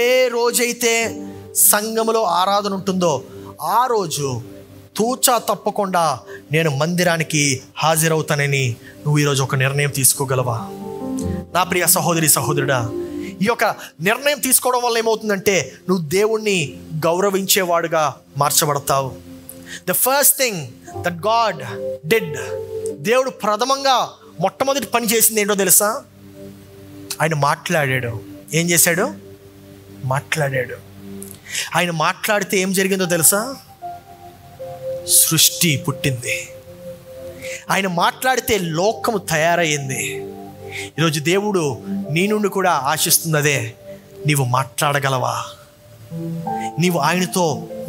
ఏ రోజైతే సంఘములో ఆరాధన ఉంటుందో ఆ రోజు తూచా తప్పకుండా నేను మందిరానికి హాజరవుతానని నువ్వు ఈరోజు ఒక నిర్ణయం తీసుకోగలవా? నా ప్రియ సహోదరి సహోదరుడా, ఈ యొక్క నిర్ణయం తీసుకోవడం వల్ల ఏమవుతుందంటే నువ్వు దేవుణ్ణి గౌరవించేవాడుగా మార్చబడతావు. The first thing that God did, దేవుడు ప్రథమంగా మొట్టమొదటి పని చేసింది ఏంటో తెలుసా? ఆయన మాట్లాడాడు. ఏం చేశాడు? మాట్లాడాడు. ఆయన మాట్లాడితే ఏం జరిగిందో తెలుసా? సృష్టి పుట్టింది. ఆయన మాట్లాడితే లోకము తయారయ్యింది. ఈరోజు దేవుడు నీ నుండి కూడా ఆశిస్తున్నదే, నీవు మాట్లాడగలవా? నీవు ఆయనతో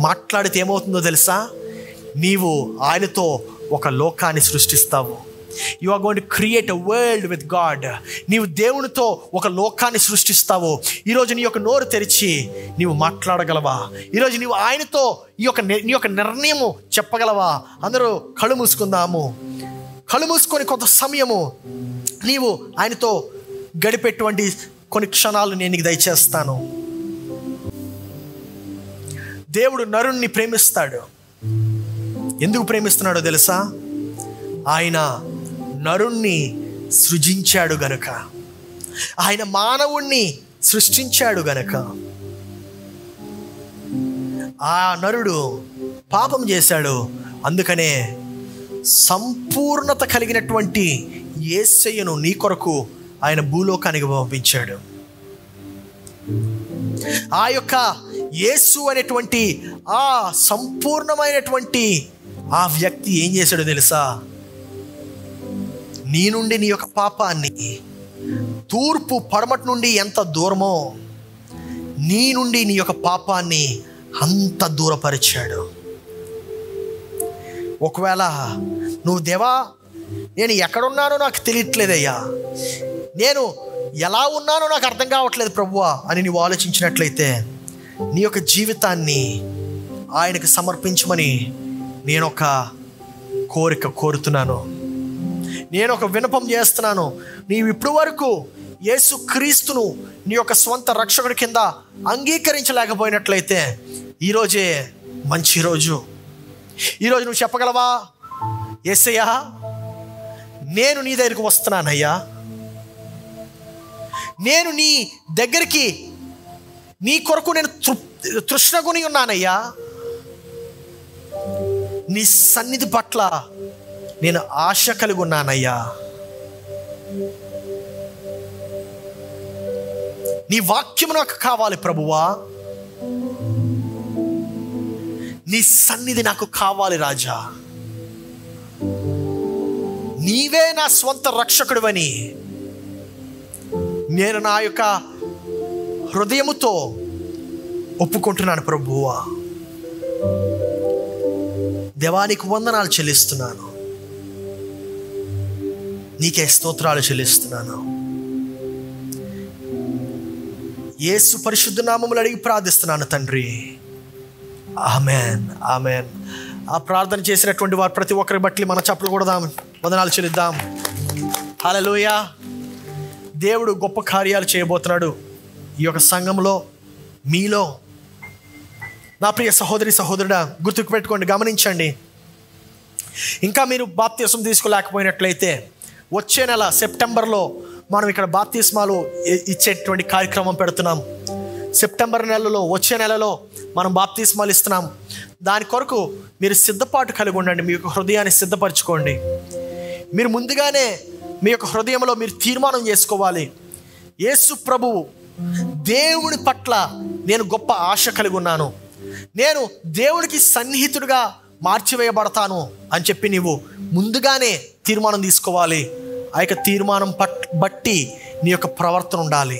మాట్లాడితే ఏమవుతుందో తెలుసా? నీవు ఆయనతో ఒక లోకాన్ని సృష్టిస్తావు. You are going to create a world with God. నీవు దేవునితో ఒక లోకాన్ని సృష్టిస్తావు. ఈరోజు నీ యొక్క నోరు తెరిచి నీవు మాట్లాడగలవా? ఈరోజు నీవు ఆయనతో నీ యొక్క నిర్ణయము చెప్పగలవా? అందరూ కళ్ళు మూసుకుందాము. కళ్ళు మూసుకొని కొంత సమయము నీవు ఆయనతో గడిపేటువంటి కొన్ని క్షణాలు నేను నీకు దయచేస్తాను. దేవుడు నరుణ్ణి ప్రేమిస్తాడు. ఎందుకు ప్రేమిస్తున్నాడో తెలుసా? ఆయన నరుణ్ణి సృజించాడు గనుక, ఆయన మానవుణ్ణి సృష్టించాడు గనుక. ఆ నరుడు పాపం చేశాడు, అందుకనే సంపూర్ణత కలిగినటువంటి యేసయ్యను నీ కొరకు ఆయన భూలోకానికి పంపించాడు. ఆ యొక్క యేసు అనేటువంటి ఆ సంపూర్ణమైనటువంటి ఆ వ్యక్తి ఏం చేశాడో తెలుసా? నీ నుండి నీ యొక్క పాపాన్ని, తూర్పు పడమటి నుండి ఎంత దూరమో నీ నుండి నీ యొక్క పాపాన్ని అంత దూరపరిచాడు. ఒకవేళ నువ్వు దేవా నేను ఎక్కడున్నానో నాకు తెలియట్లేదయ్యా, నేను ఎలా ఉన్నానో నాకు అర్థం కావట్లేదు ప్రభువా అని నువ్వు ఆలోచించినట్లయితే నీ యొక్క జీవితాన్ని ఆయనకు సమర్పించమని నేను ఒక కోరుతున్నాను. నేను ఒక విన్నపం చేస్తున్నాను. నీవు ఇప్పుడు వరకు యేసు క్రీస్తును నీ యొక్క స్వంత రక్షకుడి కింద అంగీకరించలేకపోయినట్లయితే ఈరోజే మంచి రోజు. ఈరోజు నువ్వు చెప్పగలవా? యేసయ్యా, నేను నీ దగ్గరికి వస్తున్నానయ్యా, నేను నీ దగ్గరికి నీ కొరకు నేను తృష్ణగుని ఉన్నానయ్యా, నీ సన్నిధి పట్ల నేను ఆశ కలిగి ఉన్నానయ్యా, నీ వాక్యము నాకు కావాలి ప్రభువా, నీ సన్నిధి నాకు కావాలి రాజా, నీవే నా స్వంత రక్షకుడివని నేను నా యొక్క హృదయముతో ఒప్పుకుంటున్నాను ప్రభువా. దేవానికి వందనాలు చెల్లిస్తున్నాను, నీకే స్తోత్రాలు చెల్లిస్తున్నాను. యేసు పరిశుద్ధ నామములో అడిగి ప్రార్థిస్తున్నాను తండ్రి, ఆమెన్, ఆమెన్. ఆ ప్రార్థన చేసినటువంటి వారు ప్రతి ఒక్కరి బట్టి మన చప్పలు కొడదాం, వందనాలు చెల్లిద్దాం. హల్లెలూయా. దేవుడు గొప్ప కార్యాలు చేయబోతున్నాడు ఈ యొక్క సంఘంలో, మీలో. నా ప్రియ సహోదరి సహోదరుడా, గుర్తుకు పెట్టుకోండి, గమనించండి. ఇంకా మీరు బాప్తిస్మం తీసుకోలేకపోయినట్లయితే వచ్చే నెల సెప్టెంబర్లో మనం ఇక్కడ బాప్తిస్మాలు ఇచ్చేటువంటి కార్యక్రమం పెడుతున్నాం. సెప్టెంబర్ నెలలో, వచ్చే నెలలో మనం బాప్తిస్మాలు ఇస్తున్నాం. దాని కొరకు మీరు సిద్ధపాటు కలిగి ఉండండి. మీ యొక్క హృదయాన్ని సిద్ధపరచుకోండి. మీరు ముందుగానే మీ యొక్క హృదయంలో మీరు తీర్మానం చేసుకోవాలి, యేసు ప్రభువు దేవుని పట్ల నేను గొప్ప ఆశ కలిగి ఉన్నాను, నేను దేవునికి సన్నిహితుడిగా మార్చివేయబడతాను అని చెప్పి నీవు ముందుగానే తీర్మానం తీసుకోవాలి. ఆ యొక్క తీర్మానం బట్టి నీ యొక్క ప్రవర్తన ఉండాలి.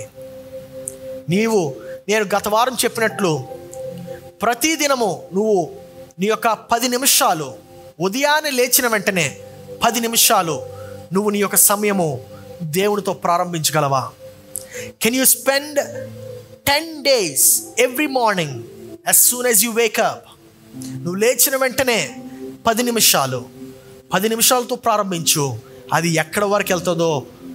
నేను గత వారం చెప్పినట్లు ప్రతిదినము నువ్వు నీ యొక్క 10 నిమిషాలు, ఉదయాన్నే లేచిన వెంటనే 10 నిమిషాలు నువ్వు నీ యొక్క సమయము దేవునితో ప్రారంభించగలవా? Can you spend 10 days every morning as soon as you wake up? నువ్వు లేచిన వెంటనే 10 నిమిషాలతో ప్రారంభించు. అది ఎక్కడ వరకు వెళ్తుందో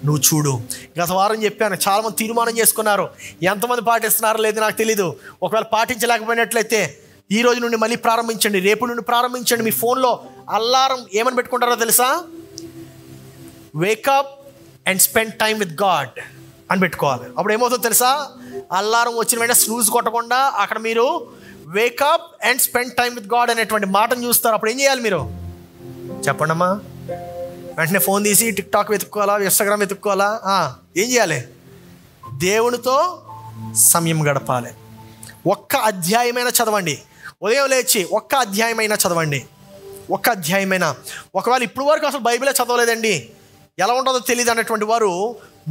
నువ్వు చూడు. గత వారం చెప్పాను, చాలామంది తీర్మానం చేసుకున్నారు. ఎంతమంది పాటిస్తున్నారో లేదు నాకు తెలీదు. ఒకవేళ పాటించలేకపోయినట్లయితే ఈ రోజు నుండి మళ్ళీ ప్రారంభించండి, రేపు నుండి ప్రారంభించండి. మీ ఫోన్లో అల్లారం ఏమని పెట్టుకుంటారో తెలుసా? Wake up and spend time with God అని పెట్టుకోవాలి. అప్పుడు ఏమవుతుందో తెలుసా? అల్లారం వచ్చిన వెంటనే స్నూజ్ కొట్టకుండా అక్కడ మీరు wake up and spend time with God అనేటువంటి మాటను చూస్తారు. అప్పుడు ఏం చేయాలి మీరు చెప్పండి అమ్మా? వెంటనే ఫోన్ తీసి టిక్టాక్ వెతుక్కోవాలా, ఇన్స్టాగ్రామ్ వెతుక్కోవాలా? ఏం చేయాలి? దేవునితో సమయం గడపాలి. ఒక్క అధ్యాయమైనా చదవండి. ఉదయం లేచి ఒక్క అధ్యాయమైనా చదవండి. ఒక్క అధ్యాయమైనా. ఒకవేళ ఇప్పుడు వరకు అసలు బైబిలే చదవలేదండి, ఎలా ఉంటుందో తెలియదు అనేటువంటి వారు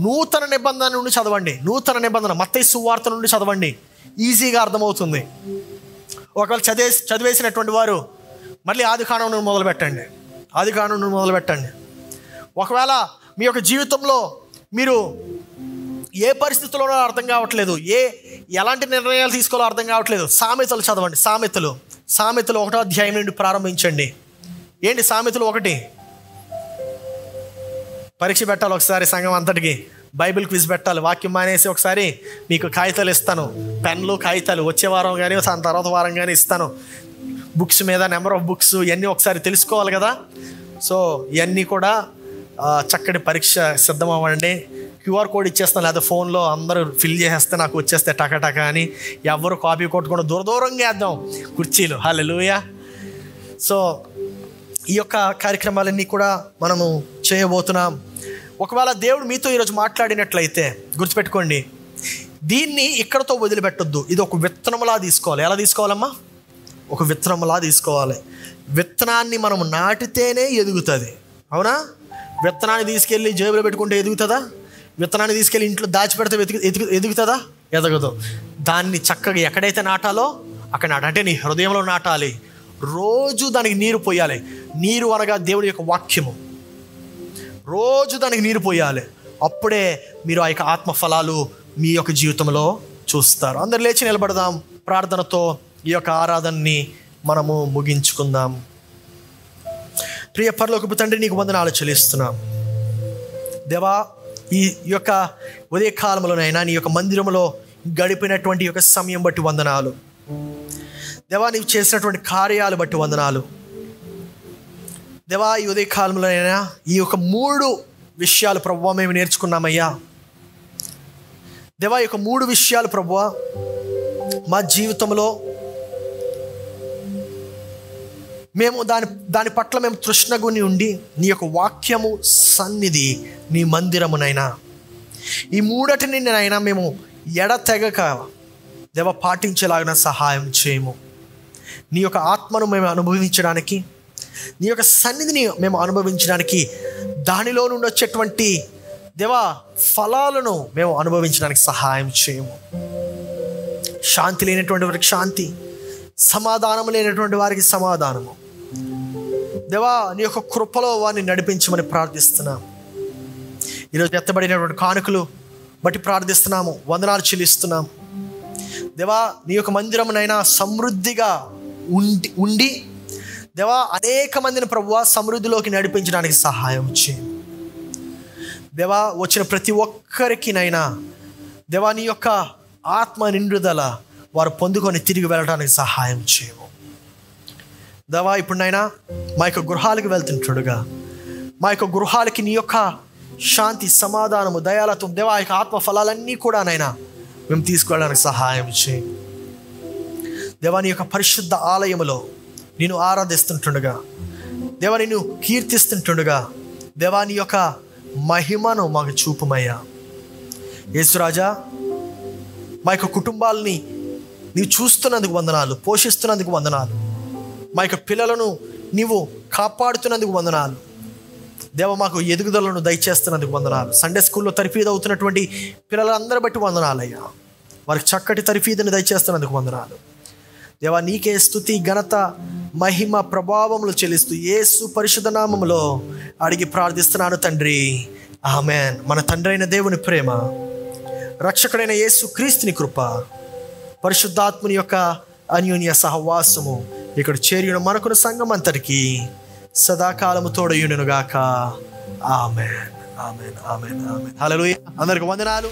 నూతన నిబంధన నుండి చదవండి. నూతన నిబంధన మత్తయి సువార్త నుండి చదవండి, ఈజీగా అర్థమవుతుంది. ఒకవేళ చదివేసినటువంటి వారు మళ్ళీ ఆదికాండం నుండి మొదలు పెట్టండి. ఒకవేళ మీ యొక్క జీవితంలో మీరు ఏ పరిస్థితుల్లోనో అర్థం కావట్లేదు, ఎలాంటి నిర్ణయాలు తీసుకోవాలో అర్థం కావట్లేదు, సామెతలు చదవండి. సామెతలు 1వ అధ్యాయం నుండి ప్రారంభించండి. ఏంటి సామెతలు 1? పరీక్ష పెట్టాలి ఒకసారి, సంఘం అంతటికి బైబిల్ క్విజ్ పెట్టాలి. వాక్యం మానేసి ఒకసారి మీకు కాగితాలు ఇస్తాను, పెన్లు కాగితాలు. వచ్చే వారం కానీ దాని తర్వాత వారం కానీ ఇస్తాను. బుక్స్ మీద నెంబర్ ఆఫ్ బుక్స్ ఇవన్నీ ఒకసారి తెలుసుకోవాలి కదా. సో ఇవన్నీ కూడా చక్కటి పరీక్ష సిద్ధం అవ్వండి. QR కోడ్ ఇచ్చేస్తాను, లేదా ఫోన్లో అందరూ ఫిల్ చేసేస్తే నాకు వచ్చేస్తే టక అని. ఎవరు కాపీ కొట్టకుండా దూరంగా వేద్దాం కుర్చీలు. హల్లెలూయా. సో ఈ యొక్క కార్యక్రమాలన్నీ కూడా మనము చేయబోతున్నాం. ఒకవేళ దేవుడు మీతో ఈరోజు మాట్లాడినట్లయితే గుర్తుపెట్టుకోండి, దీన్ని ఇక్కడతో వదిలిపెట్టొద్దు. ఇది ఒక విత్తనంలా తీసుకోవాలి. ఎలా తీసుకోవాలమ్మా? ఒక విత్తనంలా తీసుకోవాలి. విత్తనాన్ని మనం నాటితేనే ఎదుగుతుంది. అవునా? విత్తనాన్ని తీసుకెళ్ళి జేబులో పెట్టుకుంటే ఎదుగుతుందా? విత్తనాన్ని తీసుకెళ్ళి ఇంట్లో దాచిపెడితే ఎదుగుతుందా? ఎదగదు. దాన్ని చక్కగా ఎక్కడైతే నాటాలో అక్కడ అంటే నీ హృదయంలో నాటాలి. రోజు దానికి నీరు పోయాలి. నీరు అనగా దేవుడి యొక్క వాక్యము. రోజు దానికి నీరు పోయాలి. అప్పుడే మీరు ఆ యొక్క ఆత్మఫలాలు మీ యొక్క జీవితంలో చూస్తారు. అందరు లేచి నిలబడదాం. ప్రార్థనతో ఈ యొక్క ఆరాధనని మనము ముగించుకుందాం. ప్రియ పరలోకపు తండ్రి, నీకు వందనాలు చెల్లిస్తున్నాం దేవా. ఈ యొక్క ఉదయకాలంలోనైనా నీ యొక్క మందిరంలో గడిపినటువంటి యొక్క సమయం బట్టి వందనాలు దేవా. నీవు చేసినటువంటి కార్యాలు బట్టి వందనాలు దేవా. ఈ ఉదయకాలంలోనైనా ఈ యొక్క 3 విషయాలు ప్రభువా మేము నేర్చుకున్నామయ్యా దేవా. ఈ యొక్క 3 విషయాలు ప్రభువా మా జీవితంలో మేము దాని పట్ల మేము తృష్ణగుని ఉండి నీ యొక్క వాక్యము, సన్నిధి, నీ మందిరమునైనా ఈ 3 నైనా మేము ఎడతెగక దేవ పాటించేలాగిన సహాయం చేయము. నీ యొక్క ఆత్మను మేము అనుభవించడానికి, నీ యొక్క సన్నిధిని మేము అనుభవించడానికి, దానిలో నుండి వచ్చేటువంటి దేవా ఫలాలను మేము అనుభవించడానికి సహాయం చేయము. శాంతి లేనటువంటి వారికి శాంతి, సమాధానం లేనటువంటి వారికి సమాధానము దేవా. నీ యొక్క కృపలో వారిని నడిపించమని ప్రార్థిస్తున్నాం. ఈరోజు ఎత్తబడినటువంటి కానుకలు బట్టి ప్రార్థిస్తున్నాము, వందనాలు చెల్లిస్తున్నాం దేవా. నీ యొక్క మందిరమునైనా సమృద్ధిగా ఉండి దేవా అనేక మందిని ప్రభువా సమృద్ధిలోకి నడిపించడానికి సహాయం చేయి దేవా వచ్చిన ప్రతి ఒక్కరికినైనా దేవా నీ యొక్క ఆత్మ నిండుదల వారు పొందుకొని తిరిగి వెళ్ళడానికి సహాయం చేయము దేవా. ఇప్పుడునైనా మా యొక్క గృహాలకు వెళ్తుంటుండగా మా యొక్క గృహాలకి నీ యొక్క శాంతి, సమాధానము, దయాలత్వం దేవా యొక్క ఆత్మ ఫలాలన్నీ కూడా నైనా మేము తీసుకెళ్ళడానికి సహాయం చేయి దేవా. నీ యొక్క పరిశుద్ధ ఆలయములో నేను ఆరాధిస్తుంటుండగా దేవా, నిన్ను కీర్తిస్తుంటుండగా దేవా నీ యొక్క మహిమను మాకు చూపుమయ్యా. యేసురాజా, మా యొక్క కుటుంబాలని నీవు చూస్తున్నందుకు వందనాలు, పోషిస్తున్నందుకు వందనాలు, మా యొక్క పిల్లలను నీవు కాపాడుతున్నందుకు వందనాలు దేవ. మాకు ఎదుగుదలను దయచేస్తున్నందుకు వందనాలు. సండే స్కూల్లో తరఫీదు అవుతున్నటువంటి పిల్లలందరూ బట్టి వందనాలయ్యా. వారికి చక్కటి తరఫీదుని దయచేస్తున్నందుకు వందనాలు దేవా. నీకే స్తుతి, ఘనత, మహిమ, ప్రభావములు చెల్లిస్తూ యేసు పరిశుద్ధ నామములో అడిగి ప్రార్థిస్తున్నాను తండ్రి, ఆమేన్. మన తండ్రి అయిన దేవుని ప్రేమ, రక్షకుడైన యేసు క్రీస్తుని కృప, పరిశుద్ధాత్ముని యొక్క అన్యోన్య సహవాసము ఇక్కడ చేరిన మనకున్న సంఘం అంతటికి సదాకాలము తోడయుండునుగాక. ఆమేన్, ఆమేన్, ఆమేన్, ఆమేన్. హల్లెలూయా. అందరికి వందనాలు.